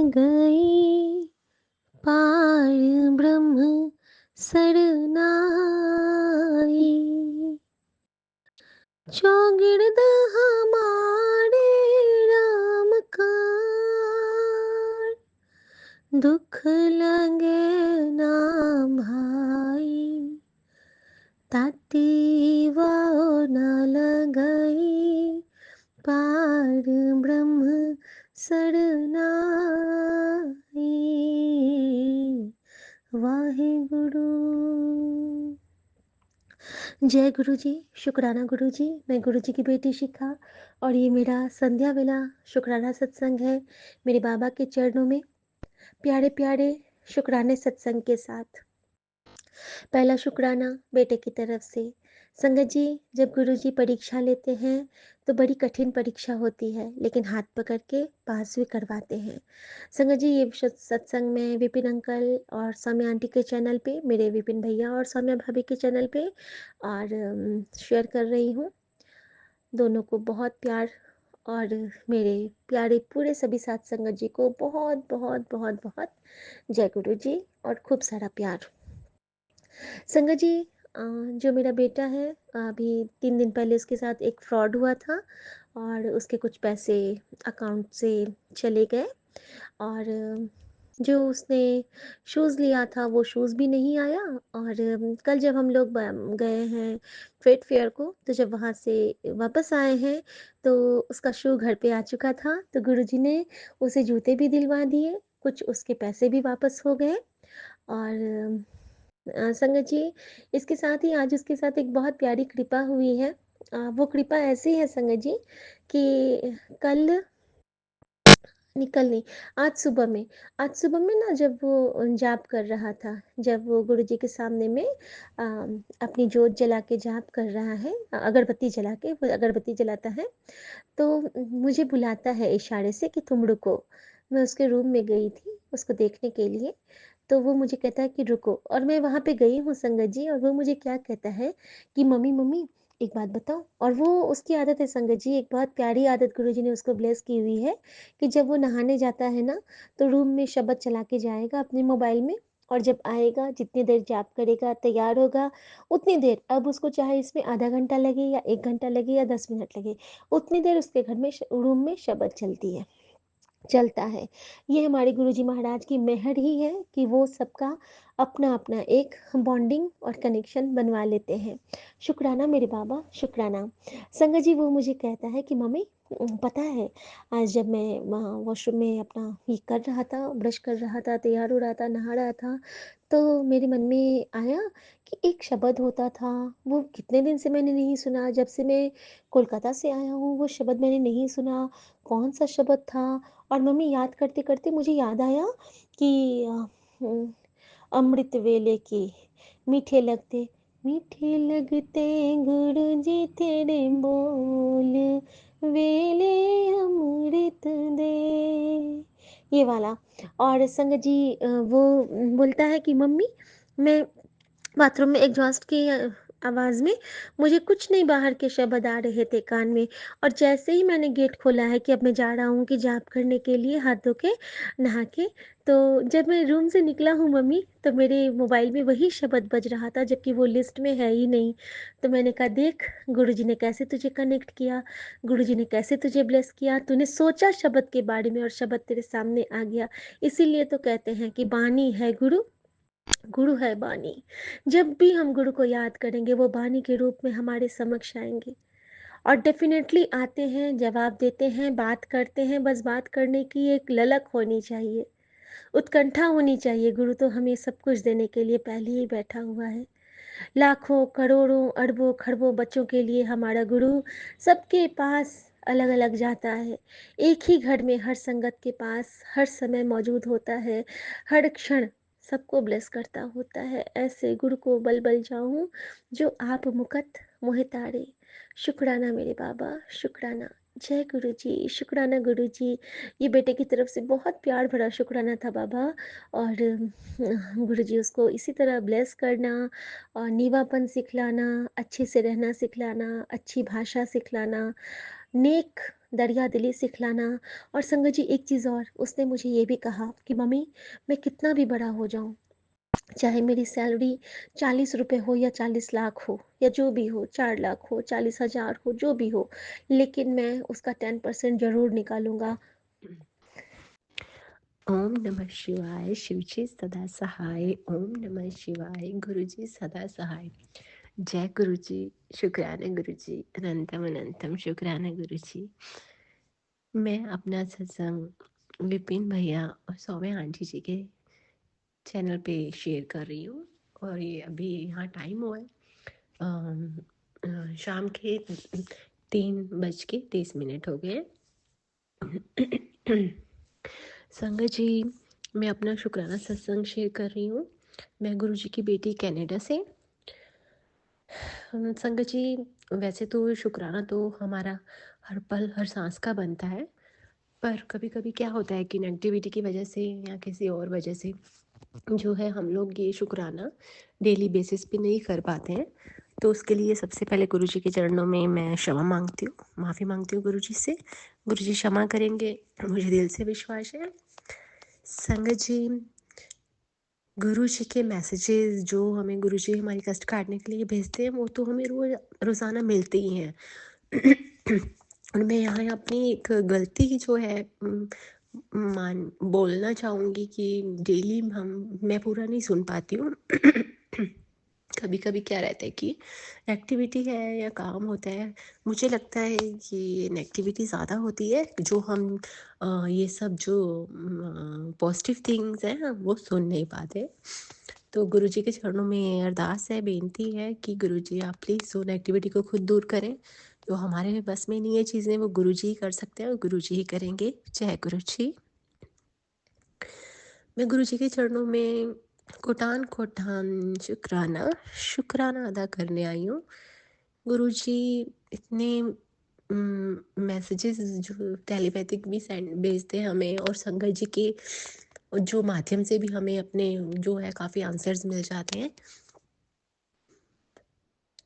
गई पार ब्रह्म सरनाई। चौगिर्द हमारे राम का दुख लगे ना भाई, ताती वाओ न लगाई पार ब्रह्म सरनाई। वाहे गुरु। जय गुरु जी। शुक्राना गुरु जी। मैं गुरु जी की बेटी शिखा और ये मेरा संध्या वेला शुक्राना सत्संग है मेरे बाबा के चरणों में, प्यारे प्यारे शुक्राने सत्संग के साथ। पहला शुक्राना बेटे की तरफ से। संगत जी, जब गुरु जी परीक्षा लेते हैं तो बड़ी कठिन परीक्षा होती है, लेकिन हाथ पकड़ के पास भी करवाते हैं। संगत जी, ये सत्संग में विपिन अंकल और सौम्या आंटी के चैनल पे, मेरे विपिन भैया और सौम्या भाभी के चैनल पे और शेयर कर रही हूँ। दोनों को बहुत प्यार और मेरे प्यारे पूरे सभी साथ संगत जी को बहुत बहुत बहुत बहुत जय गुरु जी और खूब सारा प्यार। संगत जी, जो मेरा बेटा है, अभी 3 दिन पहले उसके साथ एक फ्रॉड हुआ था और उसके कुछ पैसे अकाउंट से चले गए और जो उसने शूज़ लिया था वो शूज़ भी नहीं आया। और कल जब हम लोग गए हैं ट्रेड फेयर को, तो जब वहाँ से वापस आए हैं तो उसका शू घर पे आ चुका था। तो गुरुजी ने उसे जूते भी दिलवा दिए, कुछ उसके पैसे भी वापस हो गए। और संगत जी, इसके साथ ही आज उसके साथ एक बहुत प्यारी कृपा हुई है। वो कृपा ऐसी है संगत जी कि कल नहीं, कल नहीं, आज सुबह में ना, जब वो जाप कर रहा था, जब वो गुरुजी के सामने में अपनी जोत जला के जाप कर रहा है, अगरबत्ती जला के, वो अगरबत्ती जलाता है, तो मुझे बुलाता है इशारे से कि तुम रुको। मैं उसके रूम में गई थी उसको देखने के लिए, तो वो मुझे कहता है कि रुको, और मैं वहाँ पे गई हूँ संगत जी, और वो मुझे क्या कहता है कि मम्मी मम्मी एक बात बताओ। और वो उसकी आदत है संगत जी, एक बहुत प्यारी आदत गुरुजी ने उसको ब्लेस की हुई है कि जब वो नहाने जाता है ना, तो रूम में शब्द चला के जाएगा अपने मोबाइल में, और जब आएगा जितनी देर जाप करेगा, तैयार होगा, उतनी देर, अब उसको चाहे इसमें आधा घंटा लगे या 1 घंटा लगे या 10 मिनट लगे, उतनी देर उसके घर में रूम में शबद चलता है। ये हमारे गुरुजी महाराज की मेहर ही है कि वो सबका अपना अपना एक बॉन्डिंग और कनेक्शन बनवा लेते हैं। शुक्राना मेरे बाबा, शुक्राना। संगत जी, वो मुझे कहता है कि मम्मी पता है, आज जब मैं वहाँ वॉशरूम में अपना ये कर रहा था, ब्रश कर रहा था, तैयार हो रहा था, नहा रहा था, तो मेरे मन में आया कि एक शब्द होता था, वो कितने दिन से मैंने नहीं सुना, जब से मैं कोलकाता से आया हूँ वो शब्द मैंने नहीं सुना, कौन सा शब्द था। और मम्मी याद करते करते मुझे याद आया कि हम्म, अमृत वेले की मीठे लगते, मीठे लगते गुरु जी तेरे बोल, वेले अमृत दे, ये वाला। और संगत जी, वो बोलता है कि मम्मी, मैं बाथरूम में एग्जॉस्ट की आवाज़ में मुझे कुछ नहीं बाहर के शब्द आ रहे थे कान में, और जैसे ही मैंने गेट खोला है कि अब मैं जा रहा हूँ कि जाप करने के लिए हाथ धो के नहा के, तो जब मैं रूम से निकला हूँ मम्मी, तो मेरे मोबाइल में वही शब्द बज रहा था, जबकि वो लिस्ट में है ही नहीं। तो मैंने कहा देख, गुरुजी ने कैसे तुझे कनेक्ट किया, गुरुजी ने कैसे तुझे ब्लेस किया, तूने सोचा शब्द के बारे में और शब्द तेरे सामने आ गया। इसीलिए तो कहते हैं कि बानी है गुरु, गुरु है बानी। जब भी हम गुरु को याद करेंगे वो बानी के रूप में हमारे समक्ष आएंगे, और डेफिनेटली आते हैं, जवाब देते हैं, बात करते हैं। बस बात करने की एक ललक होनी चाहिए, उत्कंठा होनी चाहिए। गुरु तो हमें सब कुछ देने के लिए पहले ही बैठा हुआ है। लाखों करोड़ों अरबों खरबों बच्चों के लिए हमारा गुरु सबके पास अलग अलग जाता है, एक ही घर में हर संगत के पास हर समय मौजूद होता है, हर क्षण सबको ब्लेस करता होता है। ऐसे गुरु को बल बल जाऊं जो आप मुकत मोहि तारे। शुक्राना मेरे बाबा, शुक्राना। जय गुरु जी, शुक्राना गुरु जी। ये बेटे की तरफ से बहुत प्यार भरा शुक्राना था बाबा। और गुरु जी उसको इसी तरह ब्लेस करना और नीवापन सिखलाना, अच्छे से रहना सिखलाना, अच्छी भाषा सिखलाना, नेक दरिया दिली सिखलाना। और संगत जी एक चीज़ और, उसने मुझे ये भी कहा कि मम्मी, मैं कितना भी बड़ा हो जाऊँ, चाहे मेरी सैलरी 40 रुपए हो या 40 लाख हो या जो भी हो, 4 लाख हो, 40,000 हो, जो भी हो, लेकिन मैं उसका 10% ज़रूर निकालूँगा। ओम नमः शिवाय। शिवजी सदा सहाय। ओम नमः शिवाय। गुरुजी सदा सहाय। जय गुरुजी। शुक्राना गुरुजी। अनंतम अनंतम शुक्राना गुरुजी। मैं अपना सत्संग विपिन भैया और सौम्या आंटी जी के चैनल पे शेयर कर रही हूँ। और ये अभी यहाँ टाइम हुआ है शाम के 3:30 हो गए। संगत जी, मैं अपना शुक्राना सत्संग शेयर कर रही हूँ। मैं गुरुजी की बेटी कनाडा से। संगत जी, वैसे तो शुक्राना तो हमारा हर पल हर सांस का बनता है, पर कभी कभी क्या होता है कि नेगेटिविटी की वजह से या किसी और वजह से जो है हम लोग ये शुक्राना डेली बेसिस पे नहीं कर पाते हैं। तो उसके लिए सबसे पहले गुरुजी के चरणों में मैं क्षमा मांगती हूँ, माफ़ी मांगती हूँ गुरुजी से। गुरुजी क्षमा करेंगे, मुझे दिल से विश्वास है। संगत जी, गुरुजी के मैसेजेस जो हमें गुरुजी हमारी कष्ट काटने के लिए भेजते हैं वो तो हमें रोज़ाना मिलते ही हैं। और मैं यहाँ अपनी एक गलती जो है मान बोलना चाहूँगी कि डेली मैं पूरा नहीं सुन पाती हूँ। कभी कभी क्या रहता है कि एक्टिविटी है या काम होता है, मुझे लगता है कि नेगेटिविटी ज़्यादा होती है, जो हम ये सब जो पॉजिटिव थिंग्स हैं वो सुन नहीं पाते। तो गुरुजी के चरणों में अरदास है, बेनती है कि गुरुजी आप प्लीज़ वो नेगेटिविटी को खुद दूर करें। जो हमारे बस में नहीं है चीज़ें वो गुरुजी ही कर सकते हैं और गुरुजी ही करेंगे। जय गुरुजी। मैं गुरुजी के चरणों में कोटान कोटान शुक्राना अदा करने आई हूँ। गुरुजी इतने मैसेजेस जो टेलीपैथिक भी सेंड भेजते हैं हमें, और संगत जी के जो माध्यम से भी हमें अपने जो है काफ़ी आंसर्स मिल जाते हैं।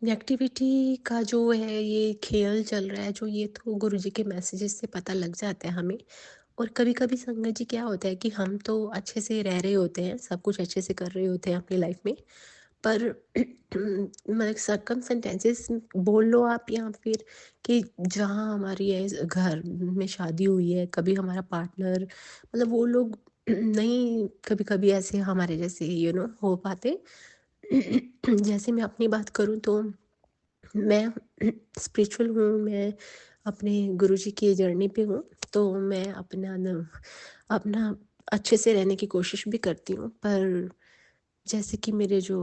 नेगेटिविटी का जो है ये खेल चल रहा है जो, ये तो गुरुजी के मैसेजेस से पता लग जाता है हमें। और कभी कभी संगत जी क्या होता है कि हम तो अच्छे से रह रहे होते हैं, सब कुछ अच्छे से कर रहे होते हैं अपनी लाइफ में, पर मतलब सर्कमस्टेंसेस बोल लो आप, या फिर कि जहाँ हमारी घर में शादी हुई है, कभी हमारा पार्टनर मतलब वो लोग नहीं कभी कभी ऐसे हमारे जैसे हो पाते। जैसे मैं अपनी बात करूँ तो मैं स्पिरिचुअल हूँ, मैं अपने गुरुजी की जर्नी पे हूँ। तो मैं अपना अच्छे से रहने की कोशिश भी करती हूँ, पर जैसे कि मेरे जो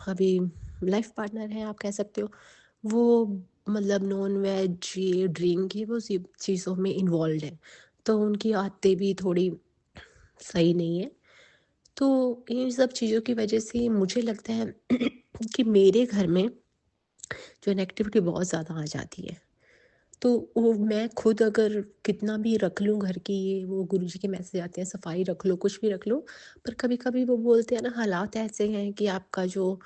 अभी लाइफ पार्टनर हैं आप कह सकते हो, वो मतलब नॉन वेज ये ड्रिंक ये वो सब चीज़ों में इन्वॉल्व है, तो उनकी आदतें भी थोड़ी सही नहीं है। तो इन सब चीज़ों की वजह से मुझे लगता है कि मेरे घर में जो नेगेटिविटी बहुत ज़्यादा आ जाती है। तो वो मैं खुद अगर कितना भी रख लूँ घर की, ये वो गुरुजी के मैसेज आते हैं सफाई रख लो कुछ भी रख लो, पर कभी कभी वो बोलते हैं ना, हालात ऐसे हैं कि आपका जो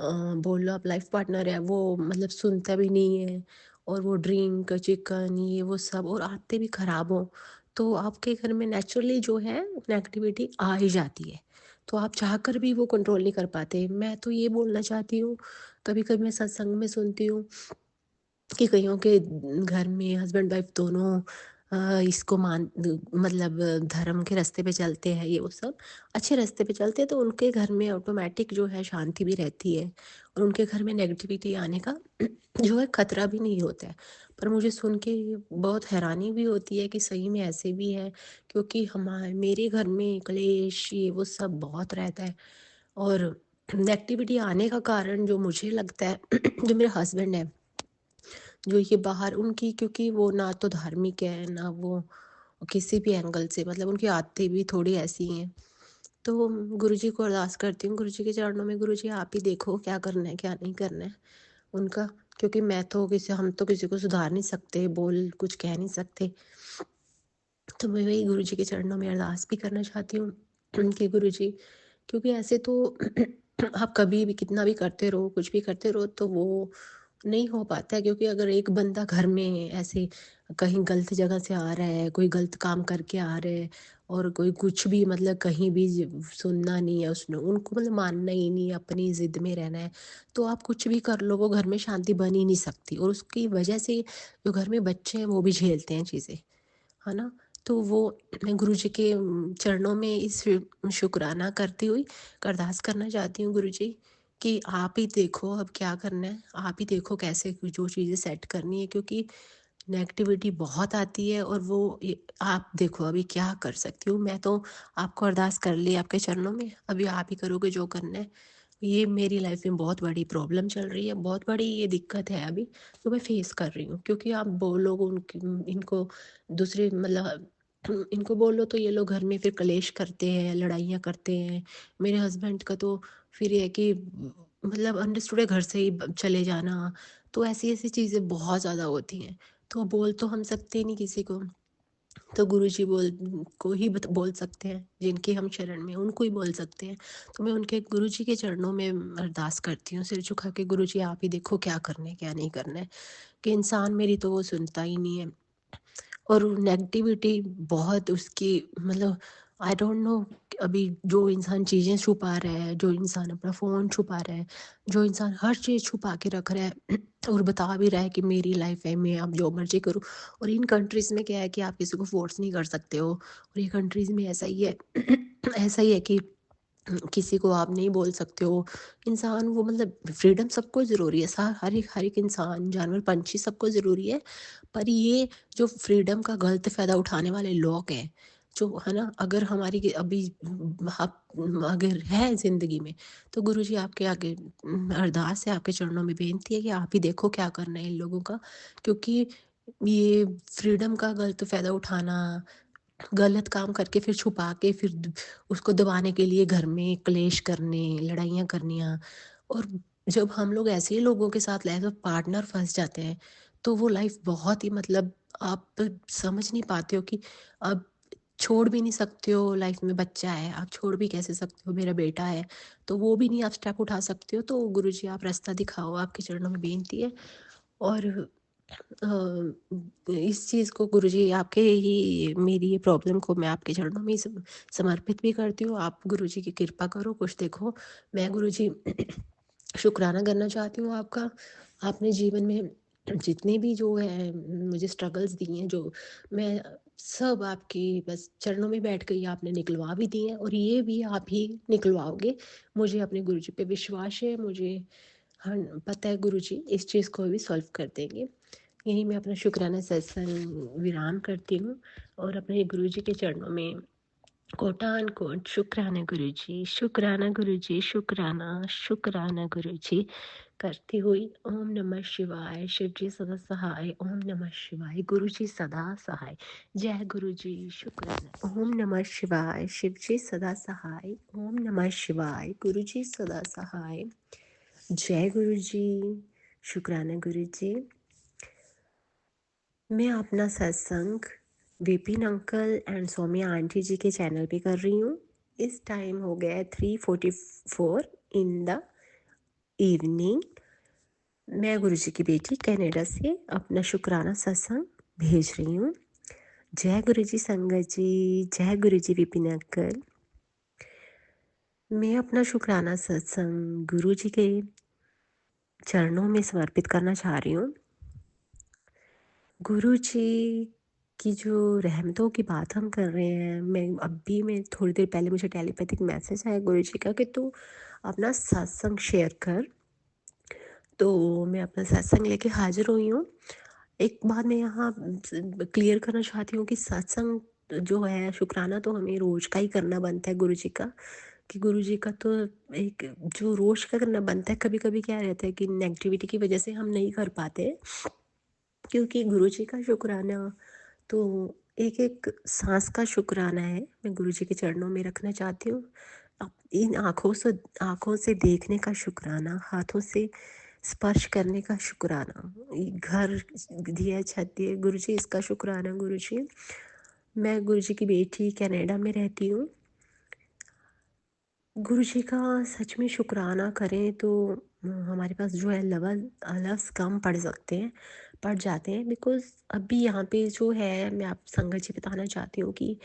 बोल लो आप लाइफ पार्टनर है वो मतलब सुनता भी नहीं है, और वो ड्रिंक चिकन ये वो सब और आदतें भी खराब हो, तो आपके घर में नेचुरली जो है नेगेटिविटी आ ही जाती है। तो आप चाह कर भी वो कंट्रोल नहीं कर पाते। मैं तो ये बोलना चाहती हूँ, कभी कभी मैं सत्संग में सुनती हूँ कि कईयों के घर में हस्बैंड वाइफ दोनों इसको मान मतलब धर्म के रास्ते पे चलते हैं, ये वो सब अच्छे रास्ते पे चलते हैं, तो उनके घर में ऑटोमेटिक जो है शांति भी रहती है, और उनके घर में नेगेटिविटी आने का जो है खतरा भी नहीं होता है। पर मुझे सुन के बहुत हैरानी भी होती है कि सही में ऐसे भी है, क्योंकि हमारे मेरे घर में क्लेश ये वो सब बहुत रहता है। और नेगेटिविटी आने का कारण जो मुझे लगता है जो मेरे हस्बैंड है, जो ये बाहर उनकी, क्योंकि वो ना तो धार्मिक है ना वो किसी भी एंगल से, मतलब उनकी आदतें भी थोड़ी ऐसी हैं। तो गुरुजी को अरदास करती हूँ, गुरुजी के चरणों में, गुरुजी आप ही देखो क्या करना है क्या नहीं करना है उनका, क्योंकि मैं तो हम तो किसी को सुधार नहीं सकते, बोल कुछ कह नहीं सकते। तो मैं वही गुरुजी के चरणों में अरदास भी करना चाहती हूँ कि गुरुजी, क्योंकि ऐसे तो आप कभी भी कितना भी करते रहो कुछ भी करते रहो, तो वो नहीं हो पाता है, क्योंकि अगर एक बंदा घर में ऐसे कहीं गलत जगह से आ रहा है, कोई गलत काम करके आ रहा है और कोई कुछ भी मतलब कहीं भी सुनना नहीं है उसने, उनको मतलब मानना ही नहीं है, अपनी जिद में रहना है, तो आप कुछ भी कर लो वो घर में शांति बन ही नहीं सकती। और उसकी वजह से जो घर में बच्चे हैं वो भी झेलते हैं चीज़ें, है ना? तो वो मैं गुरु जी के चरणों में इस शुक्राना करती हुई अरदास करना चाहती हूँ गुरु जी, कि आप ही देखो अब क्या करना है, आप ही देखो कैसे जो चीज़ें सेट करनी है, क्योंकि नेगेटिविटी बहुत आती है और वो आप देखो अभी क्या कर सकती हूँ। मैं तो आपको अरदास कर ली आपके चरणों में, अभी आप ही करोगे जो करना है। ये मेरी लाइफ में बहुत बड़ी प्रॉब्लम चल रही है, बहुत बड़ी ये दिक्कत है अभी, जो मैं फेस कर रही हूँ, क्योंकि आप बोलो उनकी इनको दूसरे मतलब इनको बोलो तो ये लोग घर में फिर कलेश करते हैं, लड़ाइयाँ करते हैं। मेरे हस्बैंड का तो फिर ये है कि मतलब अंडरस्टूड है, घर से ही चले जाना, तो ऐसी ऐसी चीज़ें बहुत ज़्यादा होती हैं। तो बोल तो हम सकते नहीं किसी को, तो गुरुजी को ही बोल सकते हैं, जिनके हम शरण में उनको ही बोल सकते हैं। तो मैं उनके गुरुजी के चरणों में अरदास करती हूँ सिर झुका के, गुरुजी आप ही देखो क्या करना है क्या नहीं करना है, कि इंसान मेरी तो वो सुनता ही नहीं है। और नेगेटिविटी बहुत उसकी मतलब आई डोंट नो, अभी जो इंसान चीज़ें छुपा रहा है, जो इंसान अपना फ़ोन छुपा रहा है, जो इंसान हर चीज़ छुपा के रख रहा है और बता भी रहा है कि मेरी लाइफ है, मैं अब जो मर्जी करूँ। और इन कंट्रीज़ में क्या है कि आप किसी को फोर्स नहीं कर सकते हो, और ये कंट्रीज़ में ऐसा ही है ऐसा ही है कि किसी को आप नहीं बोल सकते हो। इंसान वो मतलब फ्रीडम सबको ज़रूरी है, हर एक इंसान, जानवर, पंछी सबको ज़रूरी है। पर ये जो फ्रीडम का गलत फ़ायदा उठाने वाले लोग हैं, जो है ना, अगर हमारी अभी आप अगर है ज़िंदगी में, तो गुरुजी आपके आगे अरदास है, आपके चरणों में बेनती है कि आप ही देखो क्या करना है इन लोगों का। क्योंकि ये फ्रीडम का गलत फ़ायदा उठाना, गलत काम करके फिर छुपा के फिर उसको दबाने के लिए घर में क्लेश करने, लड़ाइयाँ करनियाँ। और जब हम लोग ऐसे ही लोगों के साथ लाइफ में पार्टनर फंस जाते हैं, तो वो लाइफ बहुत ही मतलब आप समझ नहीं पाते हो कि अब छोड़ भी नहीं सकते हो। लाइफ में बच्चा है, आप छोड़ भी कैसे सकते हो, मेरा बेटा है, तो वो भी नहीं आप स्टेप उठा सकते हो। तो गुरु जी आप रास्ता दिखाओ, आपके चरणों में बेनती है। और इस चीज़ को गुरुजी आपके ही, मेरी ये प्रॉब्लम को मैं आपके चरणों में ही समर्पित भी करती हूँ। आप गुरुजी की कृपा करो, कुछ देखो। मैं गुरुजी शुक्राना करना चाहती हूँ आपका। आपने जीवन में जितने भी जो है मुझे स्ट्रगल्स दिए हैं, जो मैं सब आपकी बस चरणों में बैठ गई, आपने निकलवा भी दिए हैं और ये भी आप ही निकलवाओगे। मुझे अपने गुरुजी पे विश्वास है, मुझे हाँ पता है गुरुजी इस चीज़ को भी सॉल्व कर देंगे। यही मैं अपना शुक्राना सत्संग विराम करती हूँ और अपने गुरुजी के चरणों में कोटान कोट शुक्राना गुरुजी, शुक्राना गुरुजी, शुक्राना, शुक्राना गुरुजी करती हुई ओम नमः शिवाय, शिव जी सदा सहाय, ओम नमः शिवाय, गुरु जी सदा सहाय। जय गुरु जी, शुक्राना। ओम नमः शिवाय, शिव जी सदा सहाय, ओम नमः शिवाय, गुरु जी सदा सहाय। जय गुरु जी, शुक्राना गुरु जी। मैं अपना सत्संग Vipin uncle and Saumya aunty ji के चैनल पे कर रही हूँ। इस टाइम हो गया है 3:44 इन द इवनिंग। मैं गुरु जी की बेटी कनाडा से अपना शुक्राना सत्संग भेज रही हूँ। जय गुरु जी संगत जी, जय गुरु जी विपिन अंकल। मैं अपना शुक्राना सत्संग गुरु जी के चरणों में समर्पित करना चाह रही हूँ। गुरु जी की जो रहमतों की बात हम कर रहे हैं, मैं थोड़ी देर पहले मुझे टेलीपैथिक मैसेज आया गुरु जी का कि तू अपना सत्संग शेयर कर। तो मैं अपना सत्संग लेके हाजिर हुई हूँ। एक बात मैं यहाँ क्लियर करना चाहती हूँ कि सत्संग जो है शुक्राना तो हमें रोज का ही करना बनता है गुरु जी का, कि गुरु जी का तो एक जो रोज का करना बनता है। कभी कभी क्या रहता है कि नेगेटिविटी की वजह से हम नहीं कर पाते, क्योंकि गुरु जी का शुक्राना तो एक एक सांस का शुक्राना है। मैं गुरु जी के चरणों में रखना चाहती हूँ। इन आँखों से देखने का शुक्राना, हाथों से स्पर्श करने का शुक्राना, ये घर दिया, छत दिए, गुरु जी इसका शुक्राना गुरु जी। मैं गुरु जी की बेटी कनाडा में रहती हूँ। गुरुजी का सच में शुक्राना करें तो हमारे पास जो है लफ्ज़ कम पड़ सकते हैं, पड़ जाते हैं, बिकॉज़ अभी यहाँ पे जो है मैं आप संगत जी बताना चाहती हूँ कि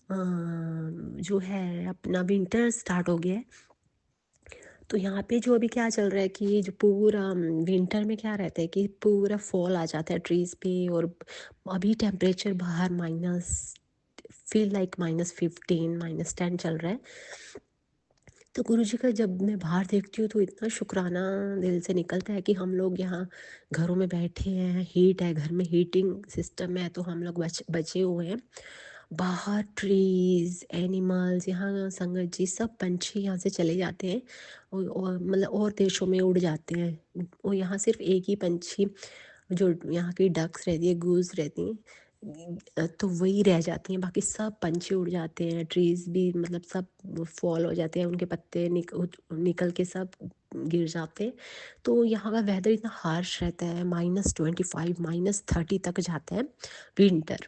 जो है अपना विंटर स्टार्ट हो गया है। तो यहाँ पे जो अभी क्या चल रहा है कि ये जो पूरा विंटर में क्या रहता है कि पूरा फॉल आ जाता है ट्रीज़ पे, और अभी टेम्परेचर बाहर माइनस फील लाइक -15 -10 चल रहा है। तो गुरुजी का जब मैं बाहर देखती हूँ तो इतना शुक्राना दिल से निकलता है कि हम लोग यहाँ घरों में बैठे हैं, हीट है घर में, हीटिंग सिस्टम है, तो हम लोग बचे हुए हैं। बाहर ट्रीज एनिमल्स, यहाँ संगत जी सब पंछी यहाँ से चले जाते हैं, और मतलब और देशों में उड़ जाते हैं, और यहाँ सिर्फ एक ही पंछी जो यहाँ की डक्स रहती है, गूज रहती हैं, तो वही रह जाती हैं, बाकी सब पंछी उड़ जाते हैं, ट्रीज़ भी मतलब सब फॉल हो जाते हैं, उनके पत्ते निकल के सब गिर जाते हैं। तो यहाँ का वेदर इतना हार्श रहता है, -25 -30 तक जाता है विंटर।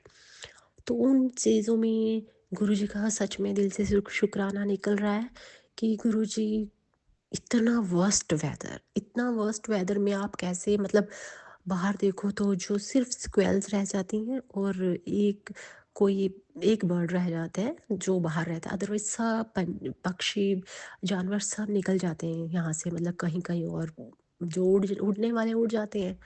तो उन चीज़ों में गुरुजी का सच में दिल से शुक्राना निकल रहा है कि गुरुजी इतना वर्स्ट वेदर में आप कैसे, मतलब बाहर देखो तो जो सिर्फ स्क्वेल्स रह जाती हैं, और कोई एक बर्ड रह जाता है जो बाहर रहता है, अदरवाइज सब पक्षी जानवर सब निकल जाते हैं यहाँ से, मतलब कहीं कहीं, और जो उड़ने वाले उड़ जाते हैं,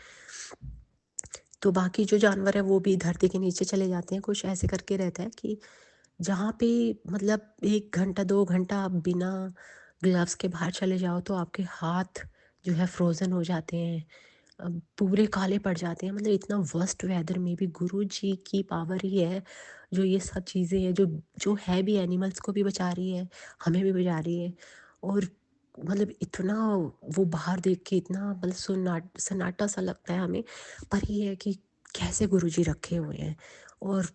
तो बाकी जो जानवर है वो भी धरती के नीचे चले जाते हैं। कुछ ऐसे करके रहता है कि जहाँ पे मतलब 1 घंटा 2 घंटा आप बिना ग्लव्स के बाहर चले जाओ तो आपके हाथ जो है फ्रोज़न हो जाते हैं, पूरे काले पड़ जाते हैं। मतलब इतना वर्स्ट वेदर में भी गुरु जी की पावर ही है जो ये सब चीज़ें हैं, जो जो है भी एनिमल्स को भी बचा रही है, हमें भी बचा रही है। और मतलब इतना वो बाहर देख के इतना मतलब सन्नाटा सा लगता है हमें, पर ये है कि कैसे गुरु जी रखे हुए हैं। और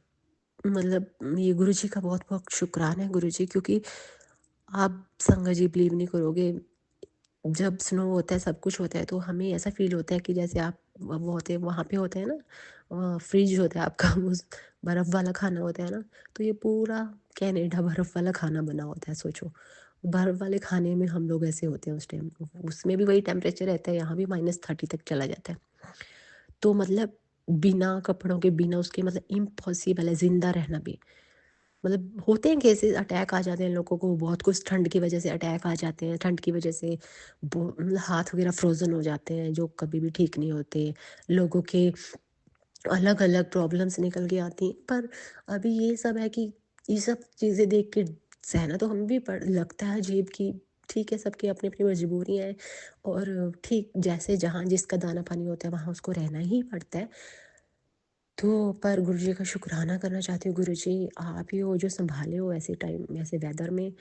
मतलब ये गुरु जी का बहुत बहुत शुक्राना है गुरु जी, क्योंकि आप संगत जी बिलीव नहीं करोगे, जब स्नो होता है सब कुछ होता है तो हमें ऐसा फील होता है कि जैसे आप वो होते हैं वहाँ पे होते हैं ना, फ्रिज होता है आपका उस बर्फ़ वाला खाना होता है ना, तो ये पूरा कनाडा बर्फ़ वाला खाना बना होता है, सोचो बर्फ़ वाले खाने में हम लोग ऐसे होते हैं उस टाइम, उसमें भी वही टेम्परेचर रहता है, यहाँ भी -30 तक चला जाता है। तो मतलब बिना कपड़ों के, बिना उसके, मतलब इम्पॉसिबल है ज़िंदा रहना भी। मतलब होते हैं केसेस, अटैक आ जाते हैं लोगों को, बहुत कुछ ठंड की वजह से अटैक आ जाते हैं, ठंड की वजह से मतलब हाथ वगैरह फ्रोज़न हो जाते हैं जो कभी भी ठीक नहीं होते, लोगों के अलग अलग प्रॉब्लम्स निकल के आती हैं। पर अभी ये सब है कि ये सब चीज़ें देख के सहना तो हमें भी पड़ लगता है अजीब कि ठीक है, सबकी अपनी अपनी मजबूरियाँ हैं, और ठीक जैसे जहाँ जिसका दाना पानी होता है वहाँ उसको रहना ही पड़ता है। तो पर गुरुजी का शुक्राना करना चाहती हूँ, गुरुजी आप ही हो जो सँभाले हो ऐसे टाइम, ऐसे वेदर में,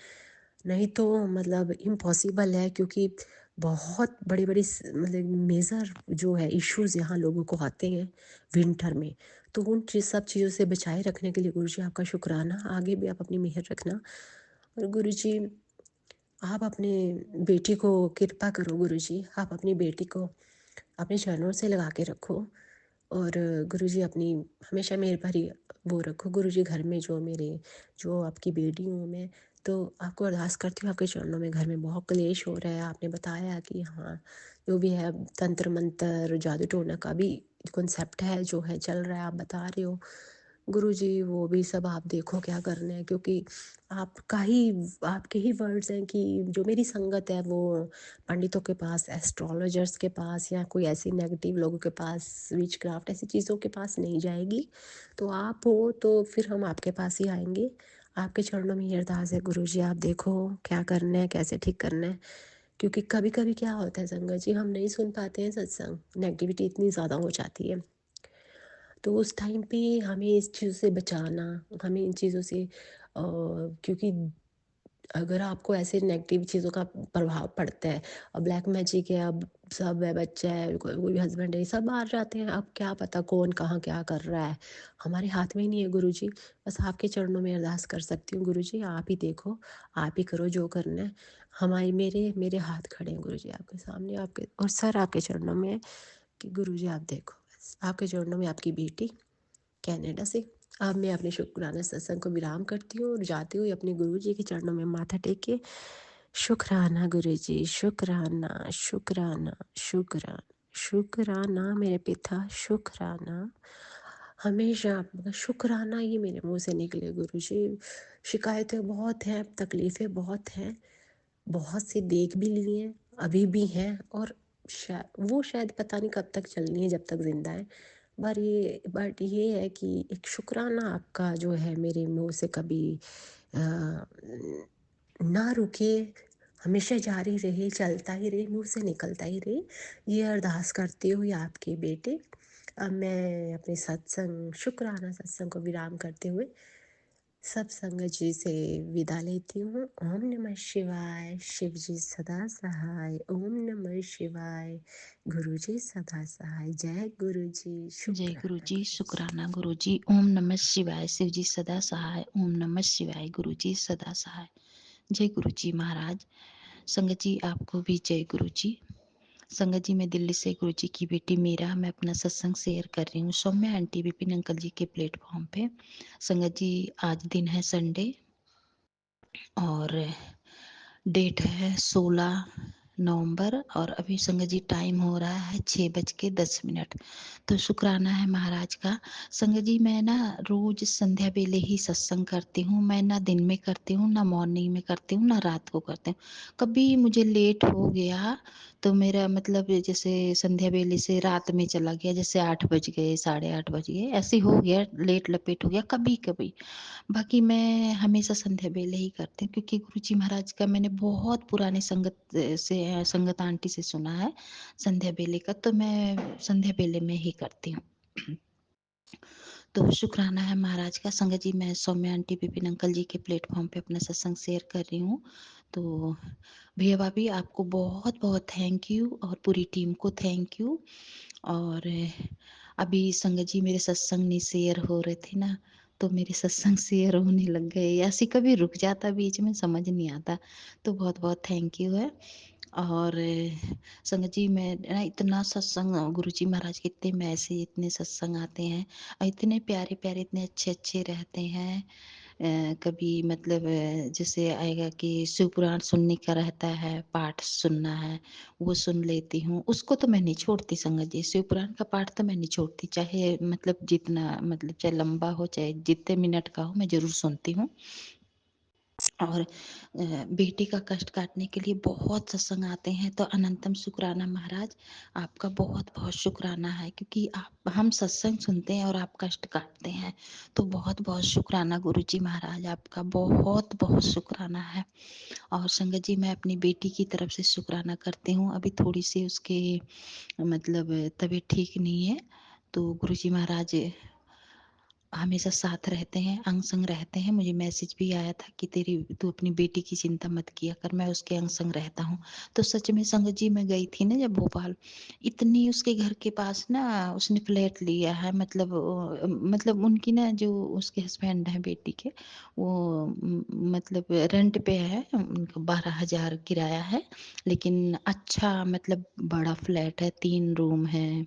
नहीं तो मतलब इम्पॉसिबल है, क्योंकि बहुत बड़ी-बड़ी मतलब मेजर जो है इश्यूज़ यहाँ लोगों को आते हैं विंटर में। तो उन सब चीज़ों से बचाए रखने के लिए गुरुजी आपका शुक्राना, आगे भी आप अपनी मेहर रखना। और गुरुजी आप अपने बेटी को कृपा करो, गुरुजी आप अपनी बेटी को अपने चरणों से लगा के रखो, और गुरुजी अपनी हमेशा मेरे पर ही वो रखो गुरुजी, घर में जो मेरे जो आपकी बेटी हूँ मैं, तो आपको अरदास करती हूँ आपके चरणों में, घर में बहुत क्लेश हो रहा है, आपने बताया कि हाँ जो भी है तंत्र मंत्र जादू टोना का भी कॉन्सेप्ट है जो है चल रहा है, आप बता रहे हो गुरुजी, वो भी सब आप देखो क्या करना है, क्योंकि आपका ही आपके ही वर्ड्स हैं कि जो मेरी संगत है वो पंडितों के पास, एस्ट्रोलॉजर्स के पास, या कोई ऐसी नेगेटिव लोगों के पास, विचक्राफ्ट ऐसी चीज़ों के पास नहीं जाएगी। तो आप हो तो फिर हम आपके पास ही आएंगे। आपके चरणों में ये अरदास है गुरुजी, आप देखो क्या करना है, कैसे ठीक करना है, क्योंकि कभी कभी क्या होता है संगत जी, हम नहीं सुन पाते हैं सत्संग, नेगेटिविटी इतनी ज़्यादा हो जाती है। तो उस टाइम पे हमें इस चीज़ से बचाना, हमें इन चीज़ों से क्योंकि अगर आपको ऐसे नेगेटिव चीज़ों का प्रभाव पड़ता है, अब ब्लैक मैजिक है, अब सब है, बच्चा है, कोई कोई हस्बैंड है, सब बाहर जाते हैं, अब क्या पता कौन कहाँ क्या कर रहा है, हमारे हाथ में ही नहीं है गुरुजी। बस आपके चरणों में अरदास कर सकती हूँ गुरुजी, आप ही देखो, आप ही करो जो करना है। हमारे मेरे मेरे हाथ खड़े हैं गुरुजी आपके सामने, आपके और सर आपके चरणों में है कि गुरुजी आप देखो, बस आपके चरणों में आपकी बेटी कनाडा से। अब मैं अपने शुक्राना सत्संग को विराम करती हूँ और जाती हुई अपने गुरु जी के चरणों में माथा टेक के शुक्राना गुरुजी, शुक्राना, शुक्राना, शुक्राना, शुक्राना मेरे पिता, शुक्राना। हमेशा आपका शुक्राना ही मेरे मुँह से निकले गुरुजी। शिकायतें बहुत हैं, तकलीफ़ें बहुत हैं, बहुत सी देख भी ली हैं, अभी भी हैं, और वो शायद पता नहीं कब तक चलनी है, जब तक ज़िंदा है। बट ये है कि एक शुक्राना आपका जो है मेरे मुँह से कभी अ, ना रुके, हमेशा जारी रहे, चलता ही रहे, मुँह से निकलता ही रहे। ये अरदास करती हुए आपके बेटे, अब मैं अपने सत्संग शुक्राना सत्संग को विराम करते हुए सब संगत जी से विदा लेती हूँ। ओम नमः शिवाय। शिव जी सदा सहाय। ओम नमः शिवाय। गुरु जी सदा सहाय। जय गुरु जी। जय गुरु शुक्राना जी, गुरु जी। शुक्राना गुरु जी। ओम नमः शिवाय। शिव जी सदा सहाय। ओम नमः शिवाय। गुरु जी सदा सहाय। जय गुरु जी महाराज। संगत जी आपको भी जय गुरु जी। संगत जी मैं दिल्ली से गुरु जी की बेटी मीरा, मैं अपना सत्संग शेयर कर रही हूँ सौम्या आंटी विपिन अंकल जी के प्लेटफॉर्म पे। संगत जी आज दिन है संडे और डेट है 16 नवंबर और अभी संगत जी टाइम हो रहा है 6:10। तो शुक्राना है महाराज का। संगत जी मैं ना रोज संध्या बेले ही सत्संग करती हूँ। मैं ना दिन में करती हूँ, ना मॉर्निंग में करती हूँ, ना रात को करती हूँ। कभी मुझे लेट हो गया तो मेरा मतलब जैसे संध्या बेले से रात में चला गया, जैसे 8 बज गए, 8:30 बज गए, ऐसे हो गया, लेट लपेट हो गया कभी कभी। बाकी मैं हमेशा संध्या बेले ही करती हूँ क्योंकि गुरुजी महाराज का मैंने बहुत पुराने संगत आंटी से सुना है संध्या बेले का, तो मैं संध्या बेले में ही करती हूँ। तो शुक्राना है महाराज का। संगत जी मैं सौम्या आंटी विपिन अंकल जी के प्लेटफॉर्म पे अपना सत्संग शेयर कर रही हूँ। तो भैया भाभी आपको बहुत बहुत थैंक यू और पूरी टीम को थैंक यू। और अभी संगत जी मेरे सत्संग नहीं शेयर हो रहे थे ना, तो मेरे सत्संग शेयर होने लग गए, ऐसे कभी रुक जाता बीच में, समझ नहीं आता। तो बहुत बहुत थैंक यू है। और संगत जी मैं ना इतना सत्संग गुरुजी महाराज के इतने मैसेज, इतने सत्संग आते हैं, इतने प्यारे प्यारे, इतने अच्छे अच्छे रहते हैं। कभी मतलब जैसे आएगा कि शिव पुराण सुनने का रहता है, पाठ सुनना है, वो सुन लेती हूँ। उसको तो मैं नहीं छोड़ती संगत जी, शिव पुराण का पाठ तो मैं नहीं छोड़ती, चाहे मतलब जितना मतलब चाहे लंबा हो चाहे जितने मिनट का हो, मैं जरूर सुनती हूँ। और बेटी का कष्ट काटने के लिए बहुत सत्संग आते हैं, तो अनंतम शुक्राना महाराज, आपका बहुत बहुत शुक्राना है क्योंकि आप हम सत्संग सुनते हैं और आप कष्ट काटते हैं। तो बहुत बहुत शुक्राना गुरुजी महाराज, आपका बहुत बहुत शुक्राना है। और संगत जी मैं अपनी बेटी की तरफ से शुक्राना करती हूँ। अभी थोड़ी सी उसके मतलब तबीयत ठीक नहीं है, तो गुरुजी महाराज हमेशा साथ रहते हैं, अंग संग रहते हैं। मुझे मैसेज भी आया था कि तू अपनी बेटी की चिंता मत किया कर, मैं उसके अंग संग रहता हूँ। तो सच में संगत जी मैं गई थी ना जब भोपाल, इतनी उसके घर के पास ना उसने फ्लैट लिया है, मतलब उनकी ना जो उसके हस्बैंड हैं बेटी के, वो मतलब रेंट पे है, उनका 12,000 किराया है, लेकिन अच्छा मतलब बड़ा फ्लैट है, 3 रूम है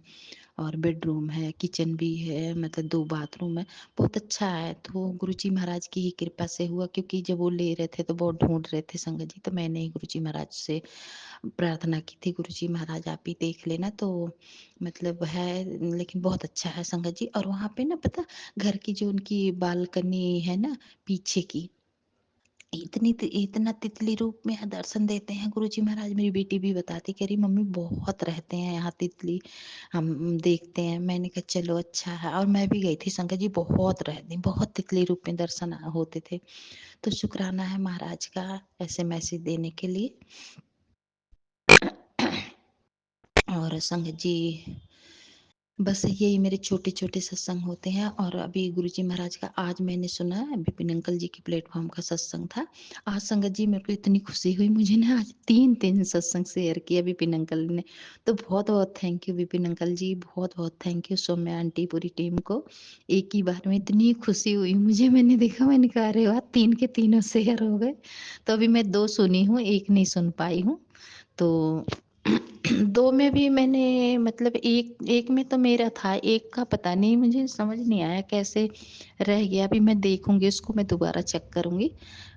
और बेडरूम है, किचन भी है, मतलब 2 बाथरूम है, बहुत अच्छा है। तो गुरुजी महाराज की ही कृपा से हुआ, क्योंकि जब वो ले रहे थे तो बहुत ढूंढ रहे थे संगत जी, तो मैंने ही गुरुजी महाराज से प्रार्थना की थी, गुरुजी महाराज आप ही देख लेना। तो मतलब है, लेकिन बहुत अच्छा है संगत जी। और वहाँ पे ना पता, घर की जो उनकी बालकनी है ना पीछे की, इतना तितली रूप में दर्शन देते हैं गुरुजी महाराज। मेरी बेटी भी बताती, कह रही मम्मी बहुत रहते हैं यहाँ तितली, हम देखते हैं। मैंने कहा चलो अच्छा है। और मैं भी गई थी संगत जी, बहुत रहते, बहुत तितली रूप में दर्शन होते थे। तो शुक्राना है महाराज का ऐसे मैसेज देने के लिए। और संगत जी बस यही मेरे छोटे छोटे सत्संग होते हैं। और अभी गुरुजी महाराज का आज मैंने सुना है, विपिन अंकल जी के प्लेटफॉर्म का सत्संग था आज। संगत जी मेरे को इतनी खुशी हुई, मुझे ना आज 3 सत्संग शेयर किया विपिन अंकल ने। तो बहुत बहुत थैंक यू विपिन अंकल जी, बहुत बहुत थैंक यू सौम्या आंटी, पूरी टीम को। एक ही बार में इतनी खुशी हुई मुझे, मैंने देखा, मैंने कहा अरे वाह 3 के तीनों शेयर हो गए। तो अभी मैं 2 सुनी हूँ, एक नहीं सुन पाई हूँ। तो 2 में भी मैंने मतलब एक एक में तो मेरा था, एक का पता नहीं, मुझे समझ नहीं आया कैसे रह गया। अभी मैं देखूंगी उसको, मैं दोबारा चेक करूंगी।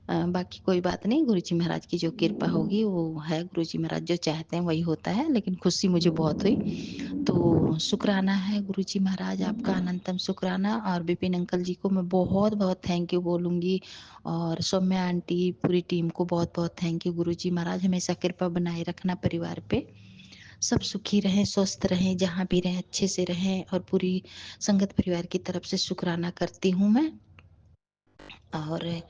बाकी कोई बात नहीं, गुरुजी महाराज की जो कृपा होगी वो है, गुरुजी महाराज जो चाहते हैं वही होता है, लेकिन खुशी मुझे बहुत हुई। तो शुक्राना है गुरुजी महाराज, आपका अनंतम शुक्राना। और विपिन अंकल जी को मैं बहुत-बहुत थैंक यू बोलूँगी, और सौम्या आंटी, पूरी टीम को बहुत-बहुत थैंक यू। गुरुजी महाराज हमेशा कृपा बनाए रखना परिवार पे। सब सुखी रहें, स्वस्थ रहें, जहाँ भी रहें अच्छे से रहें, और पूरी संगत परिवार की तरफ से शुक्राना करती हूँ मैं। और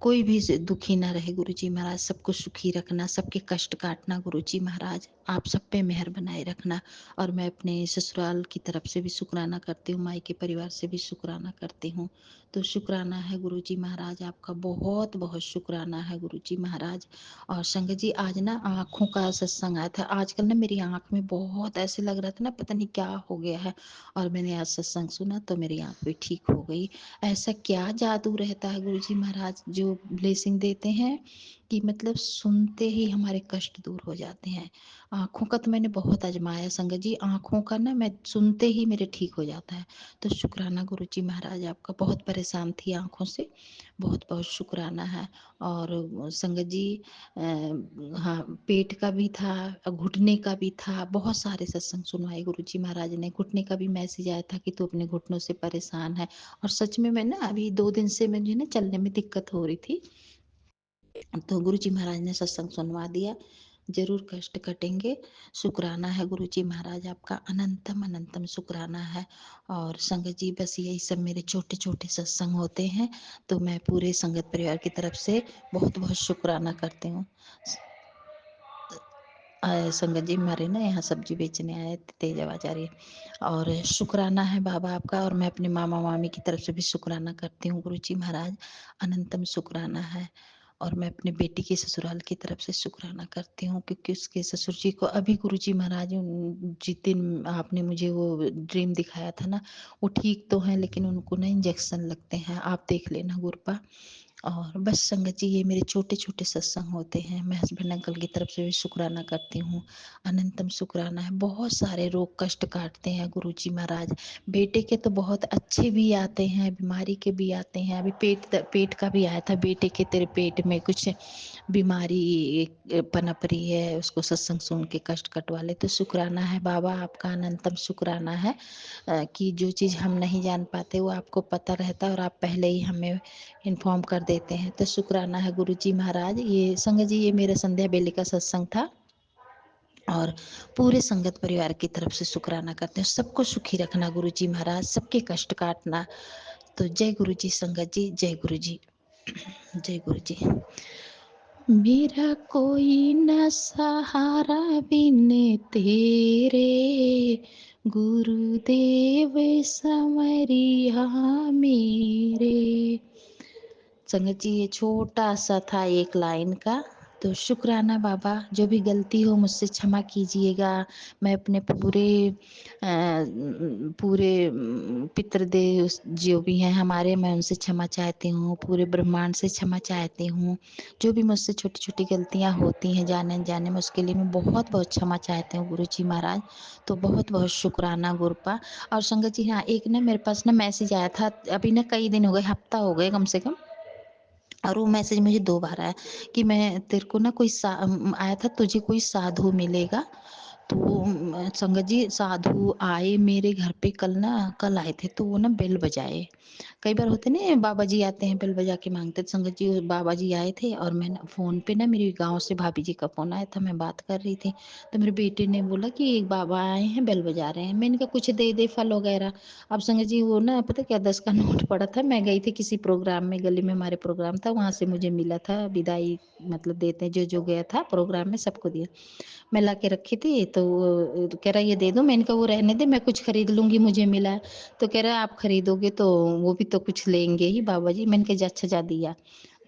कोई भी दुखी ना रहे गुरुजी महाराज, सबको सुखी रखना, सबके कष्ट काटना गुरुजी महाराज, आप सब पे मेहर बनाए रखना। और मैं अपने ससुराल की तरफ से भी शुक्राना करती हूँ, मायके परिवार से भी शुक्राना करती हूँ। तो शुक्राना है गुरुजी महाराज, आपका बहुत बहुत शुक्राना है गुरुजी महाराज। और संगत जी, आज ना आँखों का सत्संग आया था। आजकल ना मेरी आँख में बहुत ऐसे लग रहा था ना, पता नहीं क्या हो गया है, और मैंने आज सत्संग सुना तो मेरी आँख भी ठीक हो गई। ऐसा क्या जादू रहता है गुरुजी महाराज जो ब्लेसिंग देते हैं, कि मतलब सुनते ही हमारे कष्ट दूर हो जाते हैं। आँखों का तो मैंने बहुत आज़माया संगत जी, आँखों का ना मैं सुनते ही मेरे ठीक हो जाता है। तो शुक्राना गुरुजी महाराज आपका, बहुत परेशान थी आँखों से, बहुत-बहुत शुक्राना है। और संगत जी हाँ, पेट का भी था, घुटने का भी था, बहुत सारे सत्संग सुनवाए गुरुजी महाराज ने। घुटने का भी मैसेज आया था कि तू अपने घुटनों से परेशान है। और सच में मैं ना अभी 2 दिन से मुझे ना चलने में दिक्कत हो रही थी। तो गुरुजी महाराज ने सत्संग सुनवा दिया, ज़रूर कष्ट कटेंगे। शुक्राना है गुरुजी महाराज आपका, अनंतम अनंतम शुक्राना है। और संगत जी, बस यही सब मेरे छोटे-छोटे सत्संग होते हैं, तो मैं पूरे संगत परिवार की तरफ से बहुत-बहुत शुक्राना करती हूँ। संगत जी, हमारे ना यहाँ सब्जी बेचने आए थे, तेज आवाज आ रही है। और शुक्राना है बाबा आपका, और मैं अपने मामा मामी की तरफ से भी शुक्राना करती हूँ गुरुजी महाराज, अनंतम शुक्राना है। और मैं अपने बेटी के ससुराल की तरफ से शुक्राना करती हूँ, क्योंकि उसके ससुर जी को अभी गुरुजी महाराज जिस दिन आपने मुझे वो ड्रीम दिखाया था ना, वो ठीक तो हैं, लेकिन उनको ना इंजेक्शन लगते हैं, आप देख लेना गुरपा। और बस संगत जी, ये मेरे छोटे-छोटे सत्संग होते हैं। मैं हस्बैंड अंकल की तरफ से भी शुक्राना करती हूँ। अनंतम शुक्राना है। बहुत सारे रोग कष्ट काटते हैं गुरुजी महाराज। बेटे के तो बहुत अच्छे भी आते हैं, बीमारी के भी आते हैं। अभी पेट का भी आया था, बेटे के तेरे पेट में कुछ बीमारी पनप रही है, उसको सत्संग सुन के कष्ट कटवा ले। तो शुक्राना है बाबा आपका, अनंतम शुक्राना है कि जो चीज़ हम नहीं जान पाते वो आपको पता रहता है, और आप पहले ही हमें इन्फॉर्म कर देते हैं। तो शुक्राना है गुरुजी महाराज। ये संगत जी, ये मेरा संध्या बेले का सत्संग था, और पूरे संगत परिवार की तरफ से शुक्राना करते हैं। सबको सुखी रखना गुरुजी महाराज, सबके कष्ट काटना। तो जय गुरुजी संगत जी, जय गुरुजी, जय गुरुजी। मेरा कोई न सहारा बिन तेरे, गुरुदेव संवरिया मेरे। संगत जी, ये छोटा सा था एक लाइन का। तो शुक्राना बाबा, जो भी गलती हो मुझसे क्षमा कीजिएगा। मैं अपने पूरे पितृदेव जो भी हैं हमारे, मैं उनसे क्षमा चाहती हूँ, पूरे ब्रह्मांड से क्षमा चाहती हूँ। जो भी मुझसे छोटी-छोटी गलतियाँ होती हैं जाने-अनजाने में, उसके लिए मैं बहुत-बहुत क्षमा चाहती हूँ गुरुजी महाराज। तो बहुत-बहुत शुक्राना गुरपा। और संगत जी, हाँ, एक ना मेरे पास ना मैसेज आया था, अभी ना कई दिन हो गए, हफ्ता हो गए कम से कम, और वो मैसेज मुझे 2 बार आया कि मैं तेरे को ना आया था, तुझे कोई साधु मिलेगा। तो संगत जी, साधु आए मेरे घर पे कल आए थे, तो वो ना बेल बजाए। कई बार होते ना बाबा जी आते हैं, बेल बजा के माँगते हैं। संगत जी, बाबा जी आए थे, और मैं ना फ़ोन पे ना मेरी गाँव से भाभी जी का फ़ोन आया था, मैं बात कर रही थी। तो मेरे बेटे ने बोला कि एक बाबा आए हैं, बेल बजा रहे हैं। मैंने कहा कुछ दे दे फल वगैरह। अब संगत जी, वो ना पता क्या, 10 का नोट पड़ा था। मैं गई थी किसी प्रोग्राम में, गली में हमारे प्रोग्राम था, वहाँ से मुझे मिला था विदाई, मतलब देते हैं, जो गया था प्रोग्राम में सबको दिया। मैं ला के रखी थी, तो वो कह रहा ये दे दो। मैंने कहा वो रहने दे, मैं कुछ खरीद लूँगी, मुझे मिला है। तो कह रहा है आप खरीदोगे तो वो भी तो कुछ लेंगे ही बाबा जी। मैंने कहा जा अच्छा जा दिया।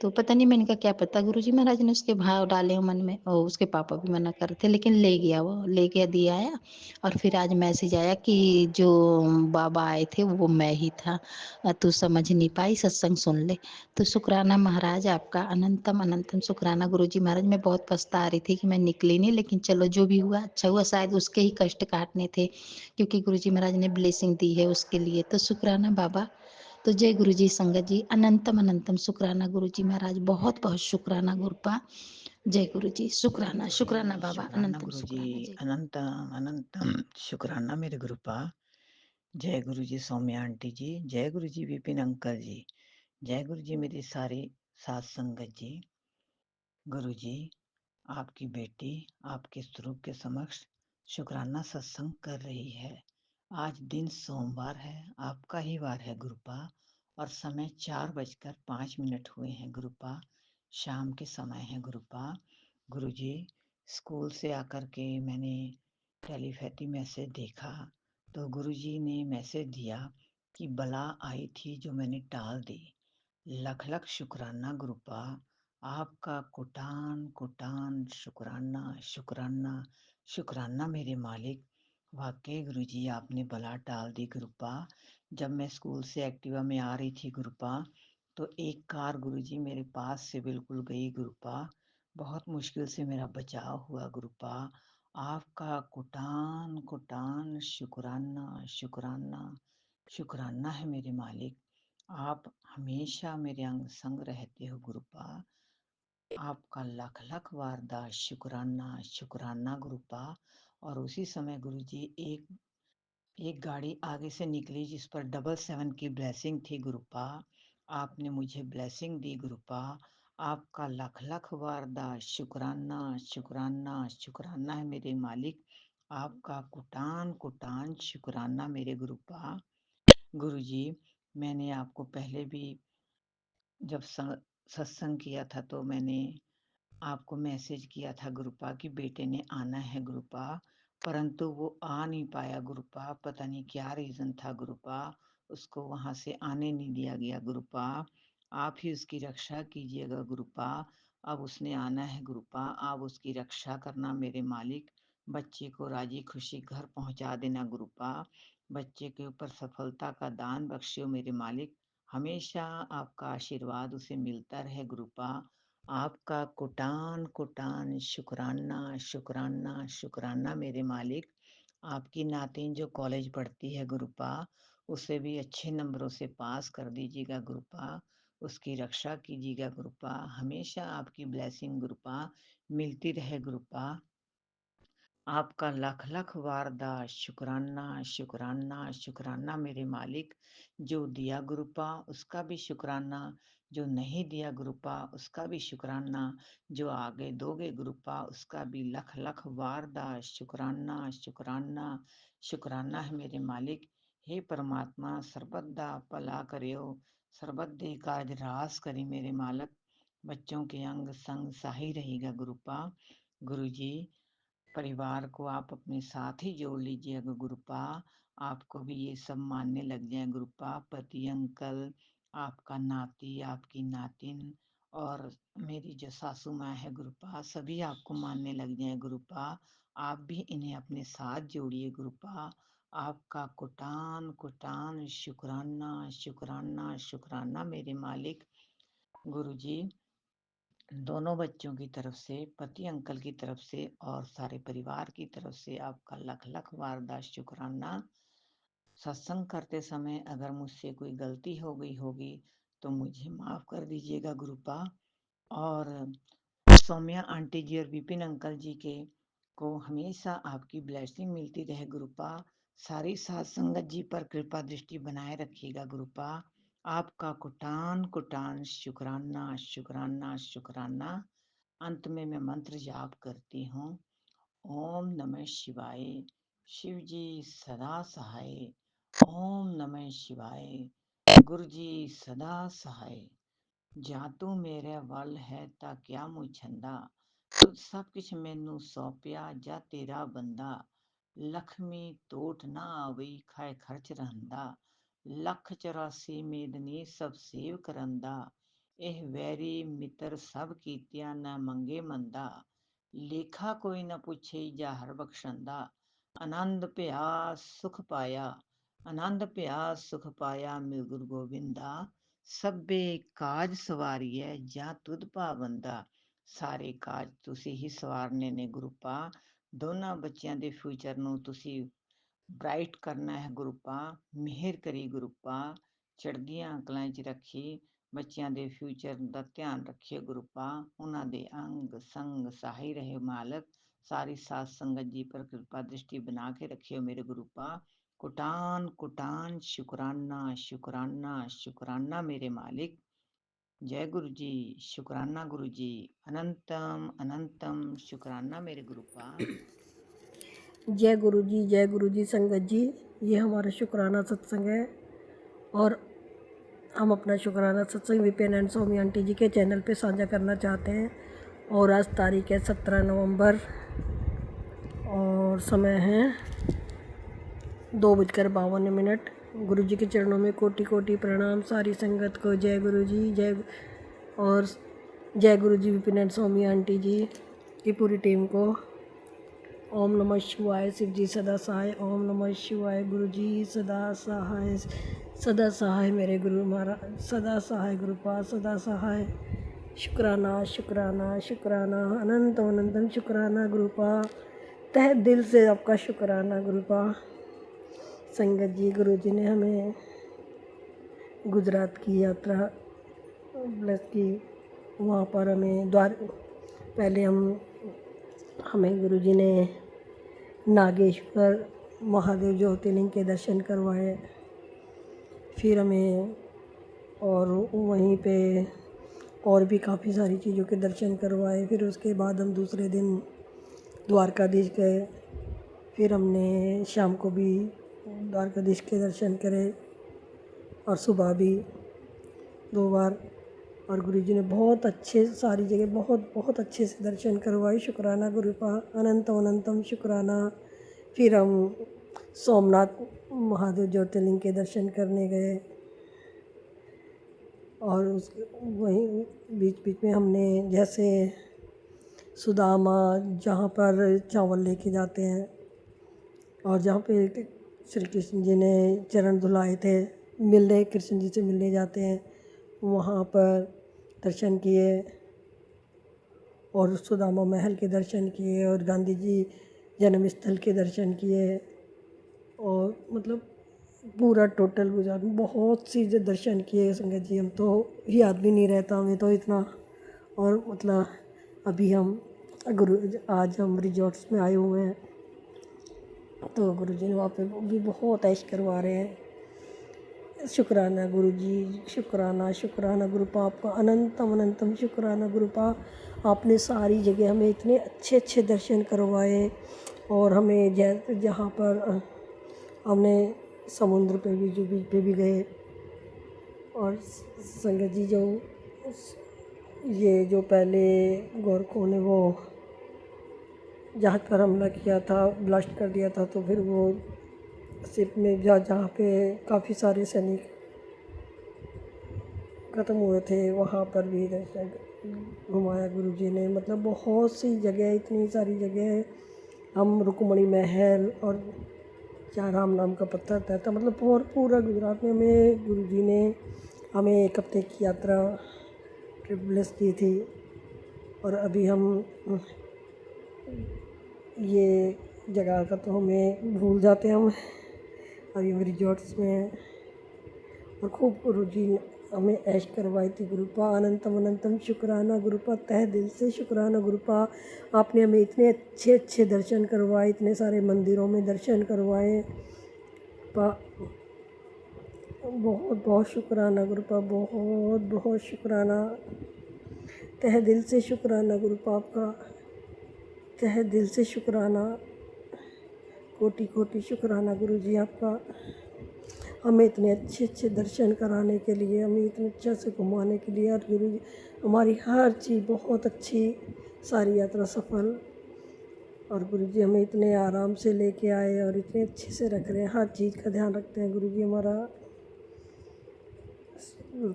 तो पता नहीं, मैंने कहा क्या पता गुरुजी महाराज ने उसके भाव डाले हो मन में, और उसके पापा भी मना कर रहे थे, लेकिन ले गया वो, ले गया, दिया आया। और फिर आज मैसेज आया कि जो बाबा आए थे वो मैं ही था, तू समझ नहीं पाई, सत्संग सुन ले। तो शुक्राना महाराज आपका, अनंतम अनंतम शुक्राना गुरुजी महाराज। मैं बहुत पछता रही थी कि मैं निकली नहीं, लेकिन चलो जो भी हुआ अच्छा हुआ, शायद उसके ही कष्ट काटने थे, क्योंकि गुरुजी महाराज ने ब्लेसिंग दी है उसके लिए। तो शुक्राना बाबा, तो जय गुरु जी संगत जी, अनंतम अनंतम शुक्राना गुरु जी महाराज, बहुत बहुत शुक्राना गुरुपा। जय गुरु जी, शुक्राना शुक्राना बाबा, शुक्राना अनंतम गुरु जी, शुक्राना। जय अनंतम अनंतम शुक्राना मेरे गुरुपा। जय गुरु जी सौम्या आंटी जी, जय गुरु जी विपिन अंकल जी, जय गुरु जी मेरी सारी सात संगत जी। गुरु जी, आपकी बेटी आपके स्वरूप के समक्ष शुक्राना सत्संग कर रही है। आज दिन सोमवार है, आपका ही वार है गुरुपा, और समय 4:05 हुए हैं गुरुपा। शाम के समय है गुरुपा। गुरु जी, स्कूल से आकर के मैंने टेलीपैथी मैसेज देखा, तो गुरु जी ने मैसेज दिया कि बला आई थी जो मैंने टाल दी। लख लख शुक्राना गुरुपा, आपका कुटान कुटान शुक्राना शुक्राना शुक्राना मेरे मालिक। वाकई गुरुजी आपने बला टाल दी गुरुपा। जब मैं स्कूल से एक्टिवा में आ रही थी गुरुपा, तो एक कार गुरुजी मेरे पास से बिल्कुल गई गुरुपा। बहुत मुश्किल से मेरा बचाव हुआ गुरुपा। आपका कुटान कुटान शुक्राना शुक्राना शुक्राना है मेरे मालिक। आप हमेशा मेरे अंग संग रहते हो गुरुपा। आपका लाख लाख वारदा शुक्राना शुक्राना गुरुपा। और उसी समय गुरुजी एक एक गाड़ी आगे से निकली जिस पर 777 की ब्लेसिंग थी गुरुपा। आपने मुझे ब्लेसिंग दी गुरुपा। आपका लाख लाख वारदा शुक्राना शुक्राना शुक्राना है मेरे मालिक। आपका कुटान कुटान शुक्राना मेरे गुरुपा। गुरुजी, मैंने आपको पहले भी जब सत्संग किया था तो मैंने आपको मैसेज किया था गुरुपा कि बेटे ने आना है गुरुपा, परंतु वो आ नहीं पाया गुरुपा। पता नहीं क्या रीज़न था गुरुपा, उसको वहाँ से आने नहीं दिया गया गुरुपा। आप ही उसकी रक्षा कीजिएगा गुरुपा। अब उसने आना है गुरुपा, आप उसकी रक्षा करना मेरे मालिक। बच्चे को राजी खुशी घर पहुँचा देना गुरुपा। बच्चे के ऊपर सफलता का दान बख्शियो मेरे मालिक। हमेशा आपका आशीर्वाद उसे मिलता रहे गुरुपा। आपका कुटान कुटान शुक्राना शुक्राना शुक्राना मेरे मालिक। आपकी नातिन जो कॉलेज पढ़ती है गुरुपा, उसे भी अच्छे नंबरों से पास कर दीजिएगा गुरुपा। उसकी रक्षा कीजिएगा गुरुपा। हमेशा आपकी ब्लेसिंग गुरुपा मिलती रहे गुरुपा। आपका लाख लाख वारदा शुक्राना शुक्राना शुक्राना मेरे मालिक। जो दिया गुरुपा उसका भी शुक्राना, जो नहीं दिया गुरुपा उसका भी शुक्राना, जो आगे दोगे गुरुपा उसका भी लख लख वारदा शुक्राना शुक्राना शुक्राना है मेरे मालिक। हे परमात्मा, सर्वदा भला करियो, सर्वदे काज रास करी मेरे मालिक। बच्चों के अंग संग सही रहेगा गुरुपा। गुरु जी, परिवार को आप अपने साथ ही जोड़ लीजिएगा गुरुपा। आपको भी ये सब मानने लग जाए गुरुपा। पति अंकल, आपका नाती, आपकी नातिन, और मेरी जो सासू माँ है गुरुपा, सभी आपको मानने लग जाए गुरुपा। आप भी इन्हें अपने साथ जोड़िए गुरुपा। आपका कुटान कुटान शुक्राना शुक्राना शुक्राना मेरे मालिक। गुरु जी, दोनों बच्चों की तरफ से, पति अंकल की तरफ से और सारे परिवार की तरफ से आपका लख लख वारदा शुक्राना। सत्संग करते समय अगर मुझसे कोई गलती हो गई होगी तो मुझे माफ कर दीजिएगा गुरुपा। और सौम्या आंटी जी और विपिन अंकल जी के को हमेशा आपकी ब्लेसिंग मिलती रहे गुरुपा। सारी सात संगत जी पर कृपा दृष्टि बनाए रखिएगा गुरुपा। आपका कुटान कुटान शुक्राना शुक्राना शुक्राना। अंत में मैं मंत्र जाप करती हूँ। ओम नमः शिवाय। शिव जी सदा सहाय। ओम नमः शिवाय। गुरु जी सदा सहाय। ਜਾਂ ਤੂੰ ਮੇਰੇ ਵੱਲ ਹੈ ਤਾਂ ਕਿਆ ਮੁਛੰਦਾ, ਤੂੰ ਸਭ ਕੁਛ ਮੈਨੂੰ ਸੌਂਪਿਆ ਜਾ ਤੇਰਾ ਬੰਦਾ। ਲਖਮੀ ਟੋਟ ਨਾ ਆਵਈ ਖਾਏ ਖਰਚ ਰਹਿੰਦਾ, ਲੱਖ 84 ਮੇਦਨੀ ਸਭ ਸੇਵ ਕਰੰਦਾ। ਇਹ ਵੈਰੀ ਮਿੱਤਰ ਸਭ ਕੀਤਿਆ ਨਾ ਮੰਗੇ ਮੰਦਾ, ਲੇਖਾ ਕੋਈ ਨਾ ਪੁੱਛੇ ਜਾ ਹਰ ਬਖਸ਼ੰਦਾ। ਆਨੰਦ ਭਿਆ ਸੁਖ ਪਾਇਆ, ਆਨੰਦ ਭਿਆ ਸੁਖ ਪਾਇਆ ਮਿਲ ਗੁਰੂ ਗੋਬਿੰਦਾ। ਸਭੇ ਕਾਜ ਸਵਾਰੀਐ ਜਾਂ ਤੁਧ ਭਾਵੰਦਾ। ਸਾਰੇ ਕਾਜ ਤੁਸੀਂ ਹੀ ਸਵਾਰਨੇ ਨੇ ਗੁਰੂਪਾ। ਦੋਨਾਂ ਬੱਚਿਆਂ ਦੇ ਫਿਊਚਰ ਨੂੰ ਤੁਸੀਂ ਬ੍ਰਾਈਟ ਕਰਨਾ ਹੈ ਗੁਰੂਪਾ। ਮਿਹਰ ਕਰੀ ਗੁਰੂਪਾ। ਚੜ੍ਹਦੀਆਂ ਕਲਾਂ 'ਚ ਰੱਖੀ, ਬੱਚਿਆਂ ਦੇ ਫਿਊਚਰ ਦਾ ਧਿਆਨ ਰੱਖਿਓ ਗੁਰੂ ਪਾ, ਉਹਨਾਂ ਦੇ ਅੰਗ ਸੰਗ ਸਹਾਈ ਰਹੇ ਮਾਲਕ, ਸਾਰੀ ਸਾਧ ਸੰਗਤ ਜੀ ਪਰ ਕਿਰਪਾ ਦ੍ਰਿਸ਼ਟੀ ਬਣਾ ਕੇ ਰੱਖਿਓ ਮੇਰੇ ਗੁਰੂ ਪਾ, ਕੁਟਾਨ ਕੁਟਾਨ ਸ਼ੁਕਰਾਨਾ ਸ਼ੁਕਰਾਨਾ ਸ਼ੁਕਰਾਨਾ ਮੇਰੇ ਮਾलिक। जय गुरु जी, शुक्राना गुरु जी, अनंतम अनंतम शुक्राना मेरे गुरु पा। जय गुरु जी संगत जी, ये हमारा शुक्राना सत्संग है और हम अपना शुक्राना सत्संग विपिन एंड सौमी आंटी जी के चैनल पे साझा करना चाहते हैं। और आज तारीख है 17 नवंबर और समय है 2:52। गुरु जी के चरणों में कोटि कोटि प्रणाम। सारी संगत को जय गुरु जी, और जय गुरु जी विपिन एंड सौमी आंटी जी की पूरी टीम को। ओम नमः शिवाय, शिव जी सदा सहाय। ओम नमः शिवाय, गुरु जी सदा सहाय, सदा सहाय मेरे गुरु महाराज, सदा सहाय गुरु पास, सदा सहाय। शुक्राना शुक्राना शुक्राना, अनंत अनंतम शुक्राना गुरु पा, तहे दिल से आपका शुक्राना गुरु पा। संगत जी, गुरु जी ने हमें गुजरात की यात्रा ब्लेस की, वहाँ पर हमें पहले हमें गुरु जी ने नागेश्वर महादेव ज्योतिर्लिंग के दर्शन करवाए, फिर हमें और वहीं पे और भी काफ़ी सारी चीज़ों के दर्शन करवाए। फिर उसके बाद हम दूसरे दिन द्वारकाधीश गए, फिर हमने शाम को भी द्वारकाधीश के दर्शन करे और सुबह भी 2 बार। और गुरु जी ने बहुत अच्छे सारी जगह बहुत अच्छे से दर्शन करवाए। शुक्राना गुरु पा, अनंत अनंतम शुक्राना। फिर हम सोमनाथ महादेव ज्योतिर्लिंग के दर्शन करने गए और वहीं बीच बीच में हमने जैसे सुदामा जहाँ पर चावल लेके जाते हैं और जहाँ पे श्री कृष्ण जी ने चरण धुलाए थे, कृष्ण जी से मिलने जाते हैं, वहाँ पर दर्शन किए और सुदामा महल के दर्शन किए और गांधी जी जन्म स्थल के दर्शन किए। और मतलब पूरा टोटल गुजरात में बहुत सी दर्शन किए संगत जी, हम तो याद भी नहीं रहता हमें तो इतना। और मतलब अभी आज हम रिजॉर्ट्स में आए हुए हैं, तो गुरु जी ने वहाँ पे भी बहुत ऐश करवा रहे हैं। शुक्राना गुरु जी, शुक्राना शुक्राना गुरु पा, आपका अनंतम अनंतम शुक्राना गुरु पा। आपने सारी जगह हमें इतने अच्छे अच्छे दर्शन करवाए और हमें जहाँ पर हमने समुद्र पे भी बीच पे भी गए। और संगत जी, जो पहले गोरखों ने वो जहाज पर हमला किया था, ब्लास्ट कर दिया था, तो फिर वो शिप में जहाँ पे काफ़ी सारे सैनिक ख़त्म हुए थे, वहाँ पर भी दर्शन घुमाया गुरु जी ने। मतलब बहुत सी जगह, इतनी सारी जगह। हम रुक्मणी महल और जहाँ राम नाम का पत्थर था, मतलब पूरा गुजरात में हमें गुरु जी ने हमें 1 हफ्ते की यात्रा ट्रिप ब्लेस की थी। और अभी हम ये जगह का तो हमें भूल जाते हैं हम, अभी हम रिजॉर्ट्स में हैं। और खूब गुरु जी ने हमें ऐश करवाई थी गुरु पा, अनंतम अनंतम शुक्राना गुरु पा, तहे दिल से शुक्राना गुरु पा। आपने हमें इतने अच्छे अच्छे दर्शन करवाए, इतने सारे मंदिरों में दर्शन करवाए पा, बहुत बहुत शुक्राना गुरु पा, बहुत बहुत शुक्राना। तहे दिल से शुक्राना गुरु पा आपका, तहे दिल से शुक्राना, कोटि कोटि शुक्राना गुरु जी आपका। हमें इतने अच्छे अच्छे दर्शन कराने के लिए, हमें इतने अच्छे से घुमाने के लिए। और गुरु जी हमारी हर चीज़ बहुत अच्छी, सारी यात्रा सफल। और गुरु जी हमें इतने आराम से लेके आए और इतने अच्छे से रख रहे हैं, हर चीज़ का ध्यान रखते हैं गुरु जी हमारा।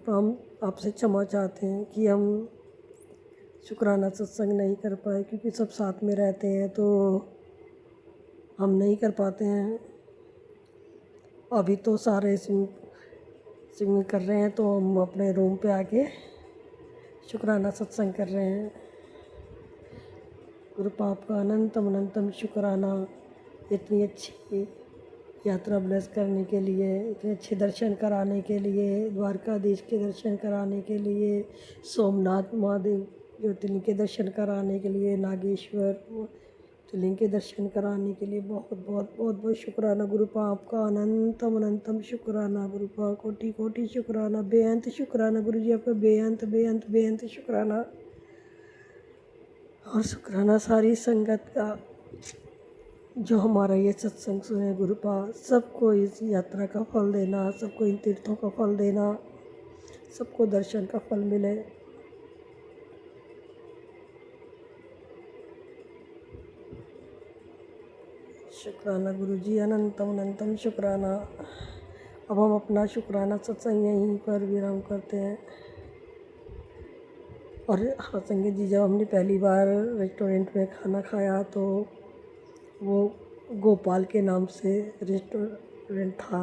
हम आपसे क्षमा चाहते हैं कि हम शुक्राना सत्संग नहीं कर पाए, क्योंकि सब साथ में रहते हैं तो हम नहीं कर पाते हैं। अभी तो सारे स्विमिंग कर रहे हैं, तो हम अपने रूम पे आके शुक्राना सत्संग कर रहे हैं। गुरु पाप का अनंतम अनंतम शुक्राना। इतनी अच्छी यात्रा ब्लेस करने के लिए, इतने अच्छे दर्शन कराने के लिए, द्वारकाधीश के दर्शन कराने के लिए, सोमनाथ महादेव ज्योतिर्लिंग के दर्शन कराने के लिए, नागेश्वर ज्योतिर्लिंग के दर्शन कराने के लिए बहुत बहुत बहुत बहुत शुक्राना गुरुपा आपका, अनंतम अनंतम शुक्राना गुरुपा, कोटि कोटि शुक्राना, बेअंत शुक्राना गुरु जी आपका, बेअंत बेअंत बेअंत शुक्राना। और शुक्राना सारी संगत का जो हमारा ये सत्संग सुने गुरुपा, सबको इस यात्रा का फल देना, सबको इन तीर्थों का फल देना, सबको दर्शन का फल मिले। शुक्राना गुरु जी, अनंतम अनंतम शुक्राना। अब हम अपना शुक्राना सत्संग यहीं पर विराम करते हैं। और हाँ संगत जी, जब हमने पहली बार रेस्टोरेंट में खाना खाया तो वो गोपाल के नाम से रेस्टोरेंट था,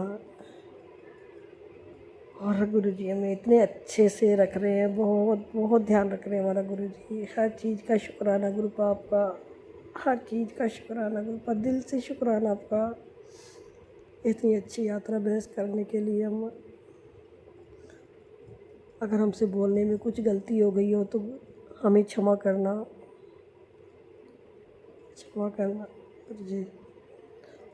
और गुरु जी हमें इतने अच्छे से रख रहे हैं, बहुत बहुत ध्यान रख रहे हैं हमारा गुरु जी। हर चीज़ का शुक्राना गुरुपा आपका, हर चीज़ का शुक्राना गुरुपा, दिल से शुक्राना आपका, इतनी अच्छी यात्रा ब्लेस करने के लिए। हम अगर हमसे बोलने में कुछ गलती हो गई हो तो हमें क्षमा करना, क्षमा करना गुरु जी।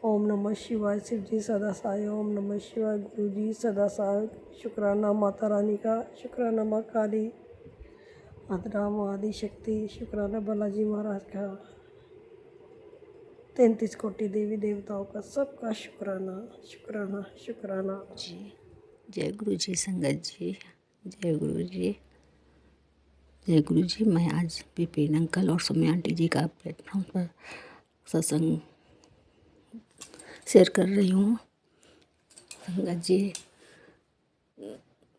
ओम नमः शिवाय शिव जी सदा साय, ओम नमः शिवाय गुरु जी सदा साय। शुक्राना माता रानी का, शुक्राना माँ काली, आदराम आदि शक्ति, शुक्राना बालाजी महाराज का, 33 कोटि देवी देवताओं का, सबका शुक्राना शुक्राना शुक्राना। जी जय गुरु जी। संगत जी जय गुरु जी, जय गुरु जी। मैं आज विपिन अंकल और सौम्या आंटी जी का प्लेटफॉर्म पर सत्संग शेयर कर रही हूँ। संगत जी,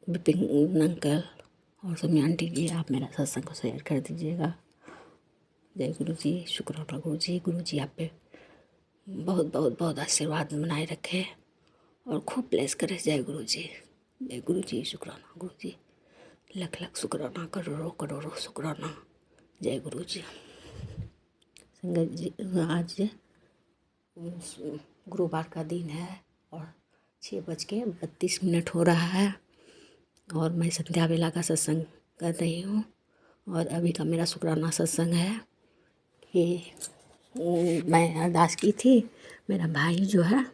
विपिन अंकल और सौम्या आंटी जी, आप मेरा सत्संग को शेयर कर दीजिएगा। जय गुरु जी। शुक्राना गुरु जी। गुरु जी आप पे बहुत बहुत बहुत आशीर्वाद बनाए रखे और खूब ब्लेस करे। जय गुरु जी। जय गुरु जी। शुक्राना गुरु जी, लख लख शुक्राना, करोड़ों करोड़ों शुक्राना। जय गुरु जी। संगत जी, आज गुरुवार का दिन है और 6:32 हो रहा है और मैं संध्या बेला का सत्संग कर रही हूँ। और अभी का मेरा शुक्राना सत्संग है कि मैं अरदास की थी। मेरा भाई जो है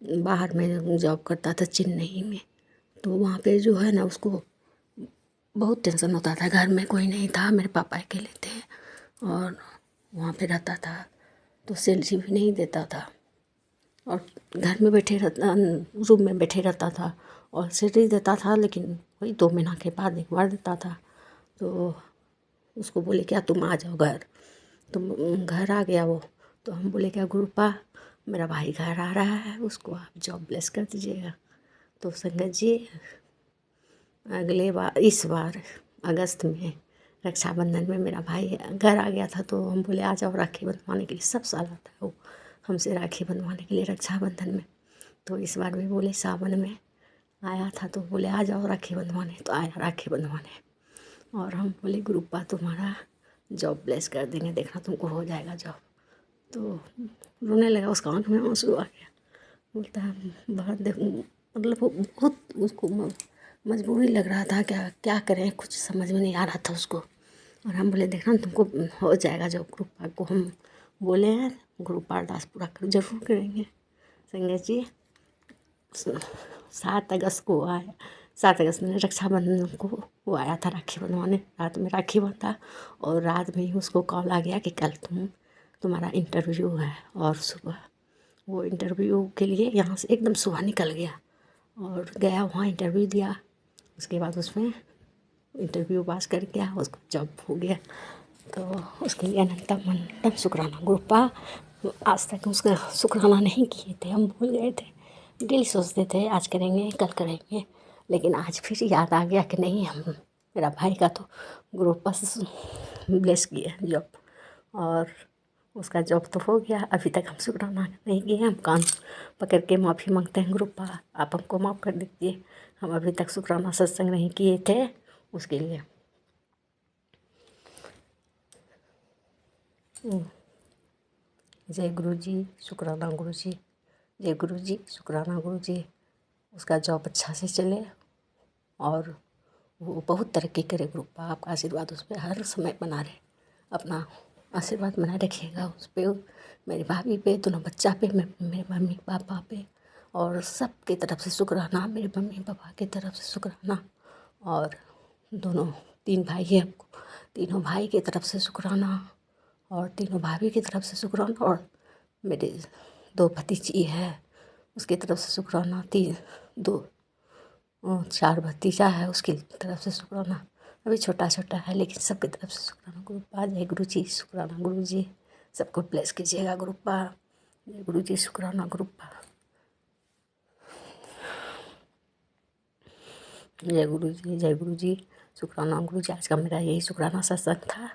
बाहर में जॉब करता था चेन्नई में, तो वहाँ पे जो है ना उसको बहुत टेंशन होता था। घर में कोई नहीं था, मेरे पापा अकेले थे और वहाँ पे रहता था तो सैलरी भी नहीं देता था और घर में बैठे रहता, रूम में बैठे रहता था और सैलरी देता था लेकिन वही 2 महीना के बाद एक बार देता था। तो उसको बोले क्या तुम आ जाओ घर, तो घर आ गया वो। तो हम बोले क्या गुरुपा मेरा भाई घर आ रहा है, उसको आप जॉब ब्लेस कर दीजिएगा। तो संगत जी अगले बार इस बार अगस्त में रक्षाबंधन में मेरा भाई घर आ गया था, तो हम बोले आ जाओ राखी बंधवाने के लिए। सब साल आता है वो हमसे राखी बंधवाने के लिए रक्षाबंधन में। तो इस बार भी बोले सावन में आया था तो बोले आ जाओ राखी बंधवाने, तो आया राखी बंधवाने। और हम बोले गुरुपा तुम्हारा जॉब ब्लेस कर देंगे, देखना तुमको हो जाएगा जॉब। तो रोने लगा, उसका आँख में आंसू आ गया। बोलता है बहुत मतलब वो बहुत उसको मजबूरी लग रहा था, क्या क्या करें कुछ समझ में नहीं आ रहा था उसको। और हम बोले देखना तुमको हो जाएगा जॉब। गुरुपा को हम बोले हैं गुरुपा अरदास पूरा कर जरूर करेंगे। संगत जी 7 अगस्त को आया, 7 अगस्त में रक्षाबंधन को वो आया था राखी बंधवाने। रात में राखी बंधा और रात में ही उसको कॉल आ गया कि कल तुम्हारा इंटरव्यू है। और सुबह वो इंटरव्यू के लिए यहाँ से एकदम सुबह निकल गया और गया वहाँ इंटरव्यू दिया। उसके बाद उसमें इंटरव्यू पास कर गया, उसको जॉब हो गया। तो उसके लिए अनंतम अनंतम शुक्राना गुरुपा। आज तक उसका शुक्राना नहीं किए थे, हम भूल गए थे। डेली सोचते थे आज करेंगे कल करेंगे, लेकिन आज फिर याद आ गया कि नहीं हम मेरा भाई का तो गुरुपा से ब्लेस किया जॉब और उसका जॉब तो हो गया। अभी तक हम शुक्राना नहीं किए, हम कान पकड़ के माफ़ी मांगते हैं गुरुपा आप हमको माफ़ कर दीजिए, हम अभी तक शुक्राना सत्संग नहीं किए थे उसके लिए। जय गुरु जी। शुक्राना गुरु जी। जय गुरु जी, शुक्राना गुरु जी, उसका जॉब अच्छा से चले और वो बहुत तरक्की करे। गुरु आपका आशीर्वाद उस पर हर समय बना रहे, अपना आशीर्वाद बनाए रखिएगा उस पर, मेरी भाभी पे, दोनों बच्चा पे, मेरे मम्मी पापा पे, और सबकी तरफ से शुक्राना, मेरे मम्मी पापा की तरफ से शुक्राना, और दोनों 3 भाई हैं हमको, तीनों भाई की तरफ से शुक्राना, और तीनों भाभी की तरफ से शुक्राना, और मेरे 2 भतीजी है उसकी तरफ से शुक्राना, 4 भतीजा है उसकी तरफ से शुक्राना। अभी छोटा छोटा है लेकिन सबकी तरफ से शुक्राना। गुरुपा जय गुरु जी, शुक्राना गुरु जी, सबको ब्लेस कीजिएगा गुरुपा। जय गुरु जी, शुक्राना गुरुपा। जय गुरु जी, जय गुरु जी, शुक्राना गुरु जी। आज का मेरा यही शुक्राना सत्संग था।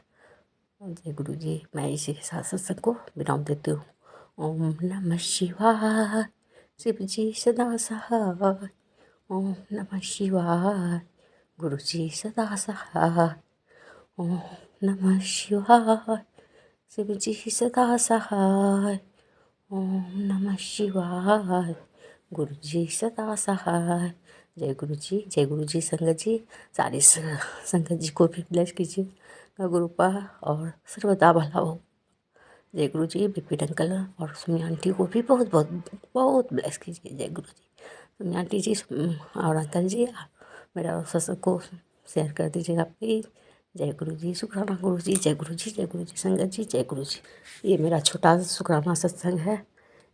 जय गुरु जी, मैं इसी के साथ सत्संग को विराम देती हूँ। ओम नमः शिवाय, शिव जी सदा सहाय। ओम नमः शिवाय, गुरु जी सदा सहाय। ओम नमः शिवाय, शिव जी सदा सहाय। ओम नमः शिवाय, गुरु जी सदा सहाय। जय गुरु जी, जय गुरु जी। संगत जी, सारी संगत जी को भी ब्लेस कीजिए गुरुपा, और सर्वदा भला हो। जय गुरु जी। बिपिन अंकल और सुमी आंटी को भी बहुत बहुत बहुत ब्लेस कीजिए। जय गुरु जी। सुमी आंटी जी और अंकल जी, मेरा सत्संग को शेयर कर दीजिएगा प्लीज़। जय गुरु जी, शुक्राना गुरु जी। जय गुरु जी, जय गुरु जी। संगत जी, जय गुरु जी। ये मेरा छोटा शुक्राना सत्संग है,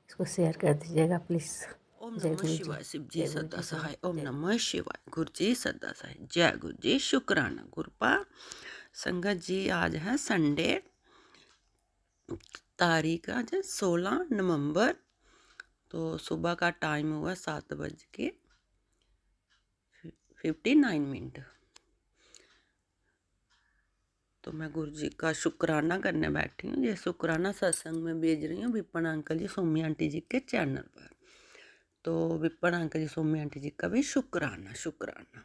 इसको शेयर कर दीजिएगा प्लीज़। ओम जय नमः गुरु जी, शिवाय, शिव जी जय गुरु सदा जी। सहाय। संगत ओम जय नमः शिवाय, गुरु जी सदा सहाय। जय गुरु जी, शुक्राना गुरुपा। संगत जी, आज है संडे, तारीख आज है 16 नवंबर। तो सुबह का टाइम हुआ 7:59। तो मैं गुरु जी का शुक्राना करने बैठी हूँ। ये शुक्राना सत्संग में भेज रही हूँ विपिन अंकल जी, सोमी आंटी जी के चैनल पर। तो विपिन अंकल जी, सोमी आंटी जी का भी शुक्राना शुक्राना।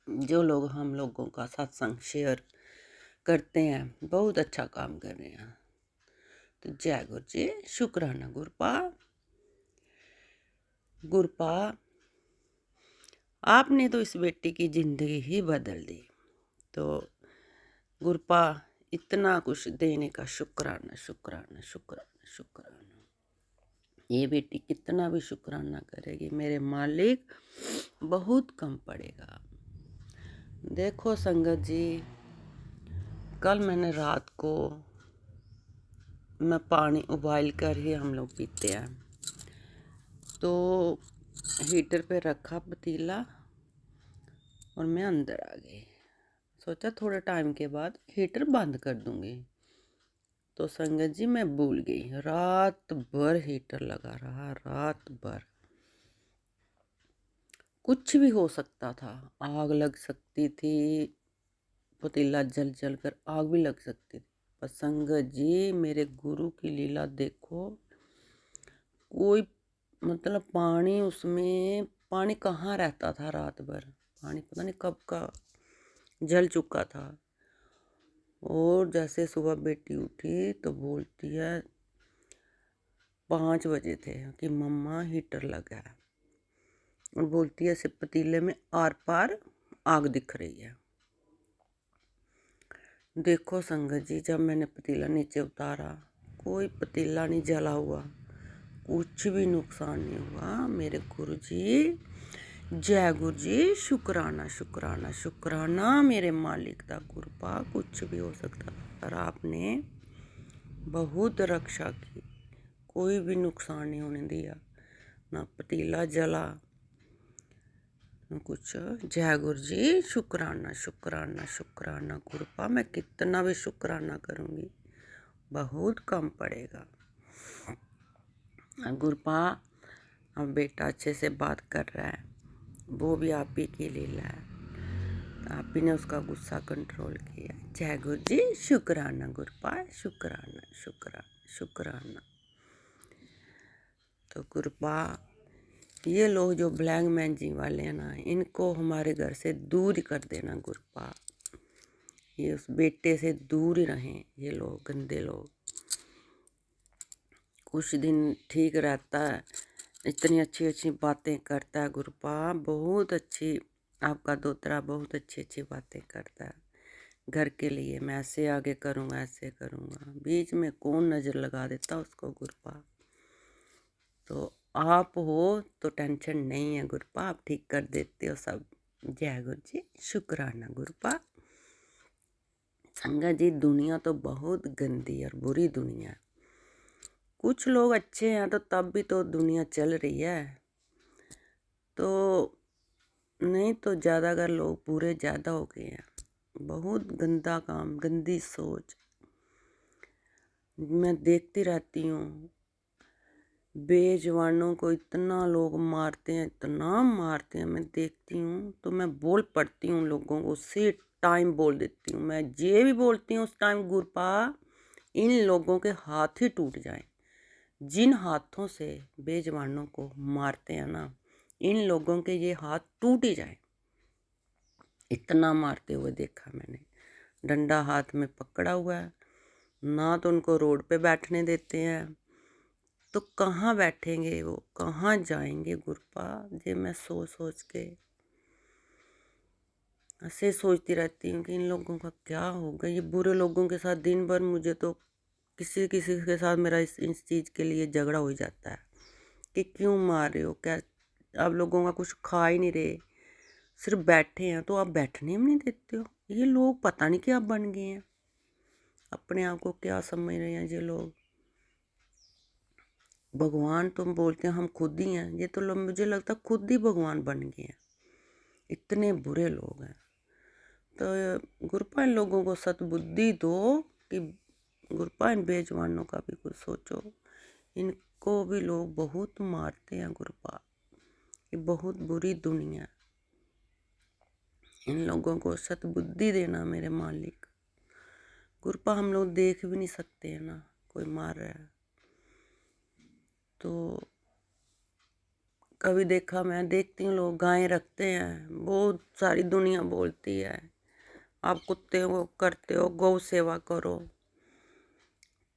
जो लोग हम लोगों का सत्संग शेयर करते हैं, बहुत अच्छा काम कर रहे हैं। तो जय गुरु जी, शुक्राना गुरुपा। गुरुपा, आपने तो इस बेटी की जिंदगी ही बदल दी। तो गुरुपा, इतना कुछ देने का शुक्राना शुक्राना शुक्राना शुक्राना। ये बेटी कितना भी शुक्राना करेगी मेरे मालिक, बहुत कम पड़ेगा। देखो संगत जी, कल मैंने रात को, मैं पानी उबाल कर ही हम लोग पीते हैं, तो हीटर पे रखा पतीला और मैं अंदर आ गई। सोचा थोड़े टाइम के बाद हीटर बंद कर दूंगी। तो संगत जी, मैं भूल गई। रात भर हीटर लगा रहा, रात भर। कुछ भी हो सकता था, आग लग सकती थी, पतीला जल जल कर आग भी लग सकती थी। पर संगत जी, मेरे गुरु की लीला देखो। कोई मतलब पानी, उसमें पानी कहाँ रहता था रात भर, पानी पता नहीं कब का जल चुका था। और जैसे सुबह बेटी उठी तो बोलती है, 5 बजे थे, कि मम्मा हीटर लगा है। और बोलती है, सिर्फ पतीले में आर पार आग दिख रही है। देखो संगत जी, जब मैंने पतीला नीचे उतारा, कोई पतीला नहीं जला हुआ, कुछ भी नुकसान नहीं हुआ। मेरे गुरु जी, जय गुरु जी, शुक्राना शुक्राना शुक्राना मेरे मालिक दा गुरुपा। कुछ भी हो सकता था, पर आपने बहुत रक्षा की, कोई भी नुकसान नहीं होने दिया, ना पतीला जला ना कुछ। जय गुरु जी, शुक्राना शुक्राना शुक्राना गुरुपा। मैं कितना भी शुक्राना करूँगी बहुत कम पड़ेगा। गुरुपा, अब बेटा अच्छे से बात कर रहा है, वो भी आप ही की लीला है, आप ही ने उसका गुस्सा कंट्रोल किया। जय गुरु जी, शुक्राना गुरुपा, शुक्राना शुक्राना शुक्राना। तो गुरुपा, ये लोग जो ब्लैक मैजिक वाले हैं ना, इनको हमारे घर से दूर ही कर देना गुरुपा। ये उस बेटे से दूर ही रहें, ये लोग गंदे लोग। कुछ दिन ठीक रहता है, इतनी अच्छी अच्छी बातें करता है गुरपा, बहुत अच्छी। आपका दोतरा बहुत अच्छी अच्छी बातें करता है घर के लिए। मैं ऐसे आगे करूँगा, ऐसे करूँगा, बीच में कौन नज़र लगा देता उसको गुरपा। तो आप हो तो टेंशन नहीं है गुरपा, आप ठीक कर देते हो सब। जय गुरु जी, शुक्राना गुरपा। संगत जी, दुनिया तो बहुत गंदी और बुरी दुनिया है। कुछ लोग अच्छे हैं तो तब भी तो दुनिया चल रही है। तो नहीं तो ज़्यादातर लोग बुरे ज़्यादा हो गए हैं। बहुत गंदा काम, गंदी सोच। मैं देखती रहती हूँ, बेजवानों को इतना लोग मारते हैं, इतना मारते हैं। मैं देखती हूँ तो मैं बोल पड़ती हूँ लोगों को, उसी टाइम बोल देती हूँ। मैं ये भी बोलती हूँ उस टाइम, गुरपा इन लोगों के हाथ ही टूट जाएं। जिन हाथों से बेजवानों को मारते हैं ना, इन लोगों के ये हाथ टूट ही जाए। इतना मारते हुए देखा मैंने। डंडा हाथ में पकड़ा हुआ है, ना तो उनको रोड पे बैठने देते हैं। तो कहाँ बैठेंगे वो, कहाँ जाएंगे गुरपा। ये मैं सोच सोच के ऐसे सोचती रहती हूँ कि इन लोगों का क्या होगा। ये बुरे लोगों के साथ दिन भर मुझे तो किसी किसी के साथ मेरा इस चीज़ के लिए झगड़ा हो जाता है कि क्यों मार रहे हो, क्या आप लोगों का कुछ खा ही नहीं रहे, सिर्फ बैठे हैं तो आप बैठने में नहीं देते हो। ये लोग पता नहीं क्या बन गए हैं, अपने आप को क्या समझ रहे हैं ये लोग। भगवान तुम बोलते हैं, हम खुद ही हैं। ये तो लोग मुझे लगता है खुद ही भगवान बन गए हैं, इतने बुरे लोग हैं। तो गुरपा इन लोगों को सतबुद्धि दो कि गुरपा इन बेजवानों का भी कुछ सोचो। इनको भी लोग बहुत मारते हैं गुरपा, ये बहुत बुरी दुनिया। इन लोगों को सतबुद्धि देना मेरे मालिक। गुरपा हम लोग देख भी नहीं सकते हैं ना, कोई मार रहा है तो। कभी देखा, मैं देखती हूँ लोग गायें रखते हैं, बहुत सारी दुनिया बोलती है आप कुत्ते को करते हो, गौ सेवा करो।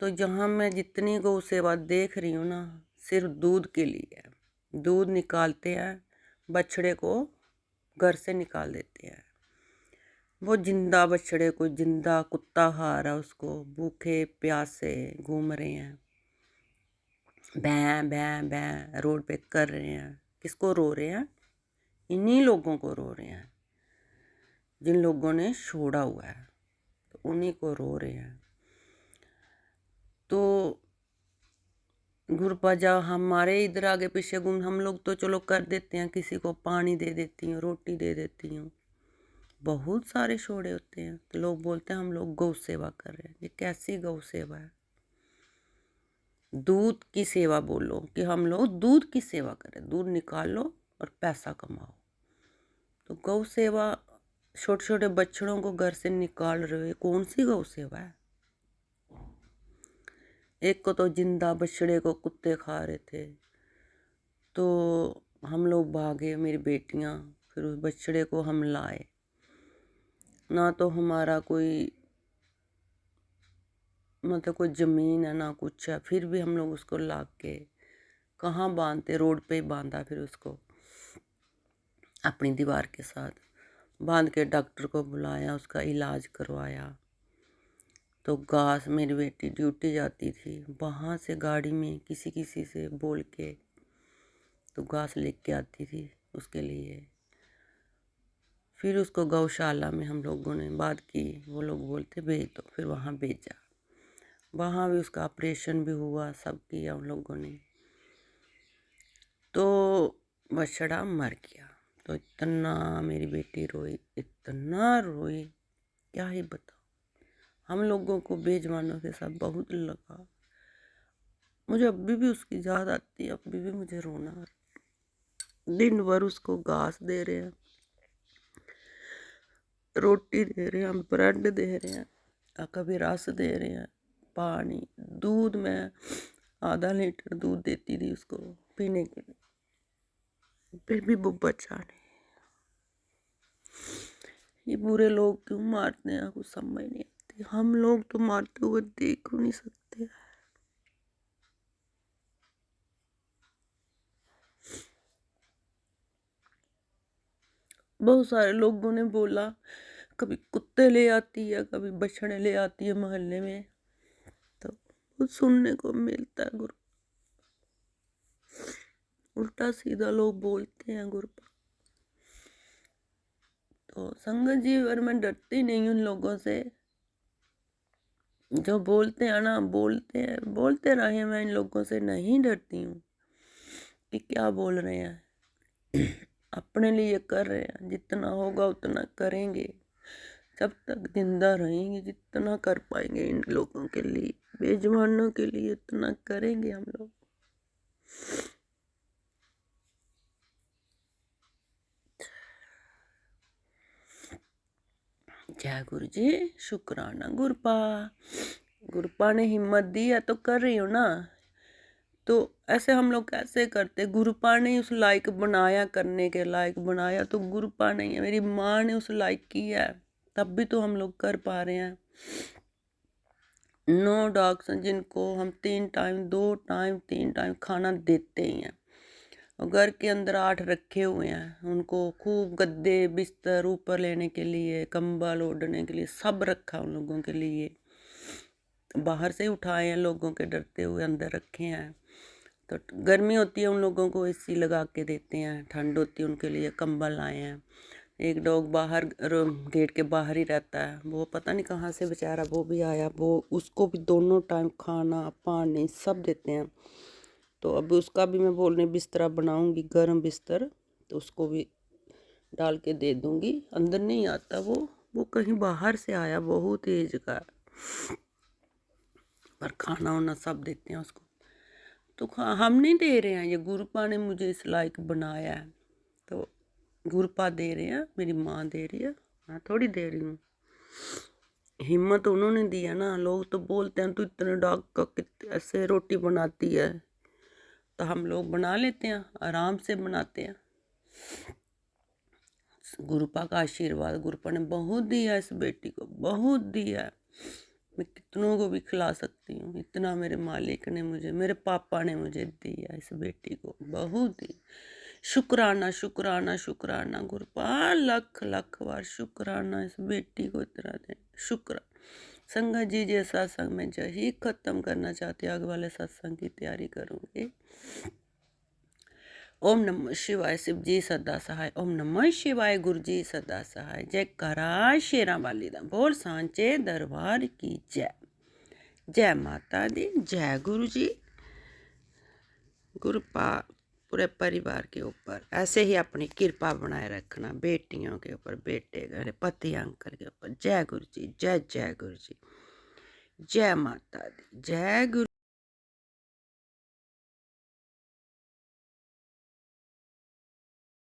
तो जहाँ मैं जितनी गौ सेवा देख रही हूँ ना, सिर्फ दूध के लिए है। दूध निकालते हैं, बछड़े को घर से निकाल देते हैं। वो जिंदा बछड़े को जिंदा कुत्ता खा रहा है, उसको भूखे प्यासे घूम रहे हैं, भैं भैं भैं रोड पे कर रहे हैं। किसको रो रहे हैं? इन्हीं लोगों को रो रहे हैं जिन लोगों ने छोड़ा हुआ है, तो उन्हीं को रो रहे हैं। तो गुरबाजा हमारे इधर आगे पीछे घूम, हम लोग तो चलो कर देते हैं, किसी को पानी दे देती हूँ, रोटी दे देती हूँ। बहुत सारे छोड़े होते हैं तो लोग बोलते हैं हम लोग गौ सेवा कर रहे हैं। ये कैसी गौ सेवा है? दूध की सेवा बोलो कि हम लोग दूध की सेवा करें, दूध निकालो और पैसा कमाओ। तो गौ सेवा, छोटे छोटे बच्चों को घर से निकाल रहे हो, कौन सी गौ सेवा है? एक को तो जिंदा बछड़े को कुत्ते खा रहे थे, तो हम लोग भागे, मेरी बेटियां, फिर उस बछड़े को हम लाए। ना तो हमारा कोई मतलब कोई ज़मीन है ना कुछ है, फिर भी हम लोग उसको ला के कहाँ बांधते, रोड पे ही बांधा। फिर उसको अपनी दीवार के साथ बांध के डॉक्टर को बुलाया, उसका इलाज करवाया। तो घास, मेरी बेटी ड्यूटी जाती थी, वहाँ से गाड़ी में किसी किसी से बोल के तो घास लेके आती थी उसके लिए। फिर उसको गौशाला में हम लोगों ने बात की, वो लोग बोलते भेज दो, फिर वहाँ भेजा। वहाँ भी उसका ऑपरेशन भी हुआ, सब किया उन लोगों ने। तो बछड़ा मर गया। तो इतना मेरी बेटी रोई, इतना रोई, क्या ही बताओ। हम लोगों को बेजवानों के साथ बहुत लगा। मुझे अभी भी उसकी याद आती है, अभी भी मुझे रोना आता है। दिन भर उसको घास दे रहे हैं, रोटी दे रहे हैं, ब्रेड दे रहे हैं, कभी रस दे रहे हैं, पानी, दूध में आधा लीटर दूध देती थी उसको पीने के लिए, फिर भी वो बचा नहीं। ये बुरे लोग क्यों मारते हैं, कुछ समझ नहीं आती। हम लोग तो मारते हुए देख नहीं सकते। बहुत सारे लोगों ने बोला, कभी कुत्ते ले आती है, कभी बछड़े ले आती है मोहल्ले में, तो कुछ सुनने को मिलता है गुरु। उल्टा सीधा लोग बोलते हैं गुरुपा। तो संगत जी, और मैं डरती नहीं उन लोगों से जो बोलते हैं ना, बोलते रहे, मैं इन लोगों से नहीं डरती हूँ कि क्या बोल रहे हैं। अपने लिए कर रहे हैं, जितना होगा उतना करेंगे, जब तक जिंदा रहेंगे जितना कर पाएंगे इन लोगों के लिए, बेजुबानों के लिए इतना करेंगे हम लोग। जय गुरु जी, शुक्राना गुरुपा। गुरुपा ने हिम्मत दी है तो कर रही हो ना। तो ऐसे हम लोग कैसे करते, गुरुपा ने उस लायक बनाया, करने के लायक बनाया तो गुरुपा नहीं है, मेरी माँ ने उस लायक किया है, तब भी तो हम लोग कर पा रहे हैं। 9 डॉग्स हैं जिनको हम 3 टाइम 2 टाइम 3 टाइम खाना देते ही हैं, और घर के अंदर 8 रखे हुए हैं, उनको खूब गद्दे बिस्तर ऊपर लेने के लिए, कंबल ओढ़ने के लिए सब रखा उन लोगों के लिए। बाहर से उठाए हैं लोगों के डरते हुए, अंदर रखे हैं। तो गर्मी होती है उन लोगों को एसी लगा के देते हैं, ठंड होती है उनके लिए कंबल लाए हैं। एक डॉग बाहर गेट के बाहर ही रहता है, वो पता नहीं कहाँ से बेचारा वो भी आया, वो उसको भी दोनों टाइम खाना पानी सब देते हैं। तो अब उसका भी मैं बोलने बिस्तरा बनाऊंगी, गर्म बिस्तर, तो उसको भी डाल के दे दूंगी। अंदर नहीं आता वो कहीं बाहर से आया, बहुत एज का, पर खाना वाना सब देते हैं उसको। तो हम नहीं दे रहे हैं, ये गुरुपा ने मुझे इस लायक बनाया है, तो गुरुपा दे रहे हैं, मेरी माँ दे रही है, मैं थोड़ी दे रही हूँ। हिम्मत उन्होंने दी है ना। लोग तो बोलते हैं तू इतने डॉग का ऐसे रोटी बनाती है, तो हम लोग बना लेते हैं, आराम से बनाते हैं। गुरुपा का आशीर्वाद, गुरुपा ने बहुत दिया इस बेटी को, बहुत दिया है। मैं कितनों को भी खिला सकती हूँ, इतना मेरे मालिक ने मुझे, मेरे पापा ने मुझे दिया इस बेटी को, बहुत ही। शुक्राना शुक्राना शुक्राना गुरुपा, लख लख बार शुक्राना इस बेटी को इतना दे। शुक्र संगत जी, जैसा सत्संग में यही खत्म करना चाहते, आगे वाले सत्संग की तैयारी करूँगी। ओम नमः शिवाय, शिव जी सदा सहाय। ओम नमः शिवाय, गुरु जी सदा सहाय। जय करा शेरा वाली दा बोल, सांचे दरबार की जय। जय माता दी, जय गुरु जी। गुरुपा पूरे परिवार के ऊपर ऐसे ही अपनी कृपा बनाए रखना, बेटियों के ऊपर, बेटे मेरे पति अंकल के ऊपर। जय गुरु जी, जय जय गुरु जी, जय माता दी, जय गुरु।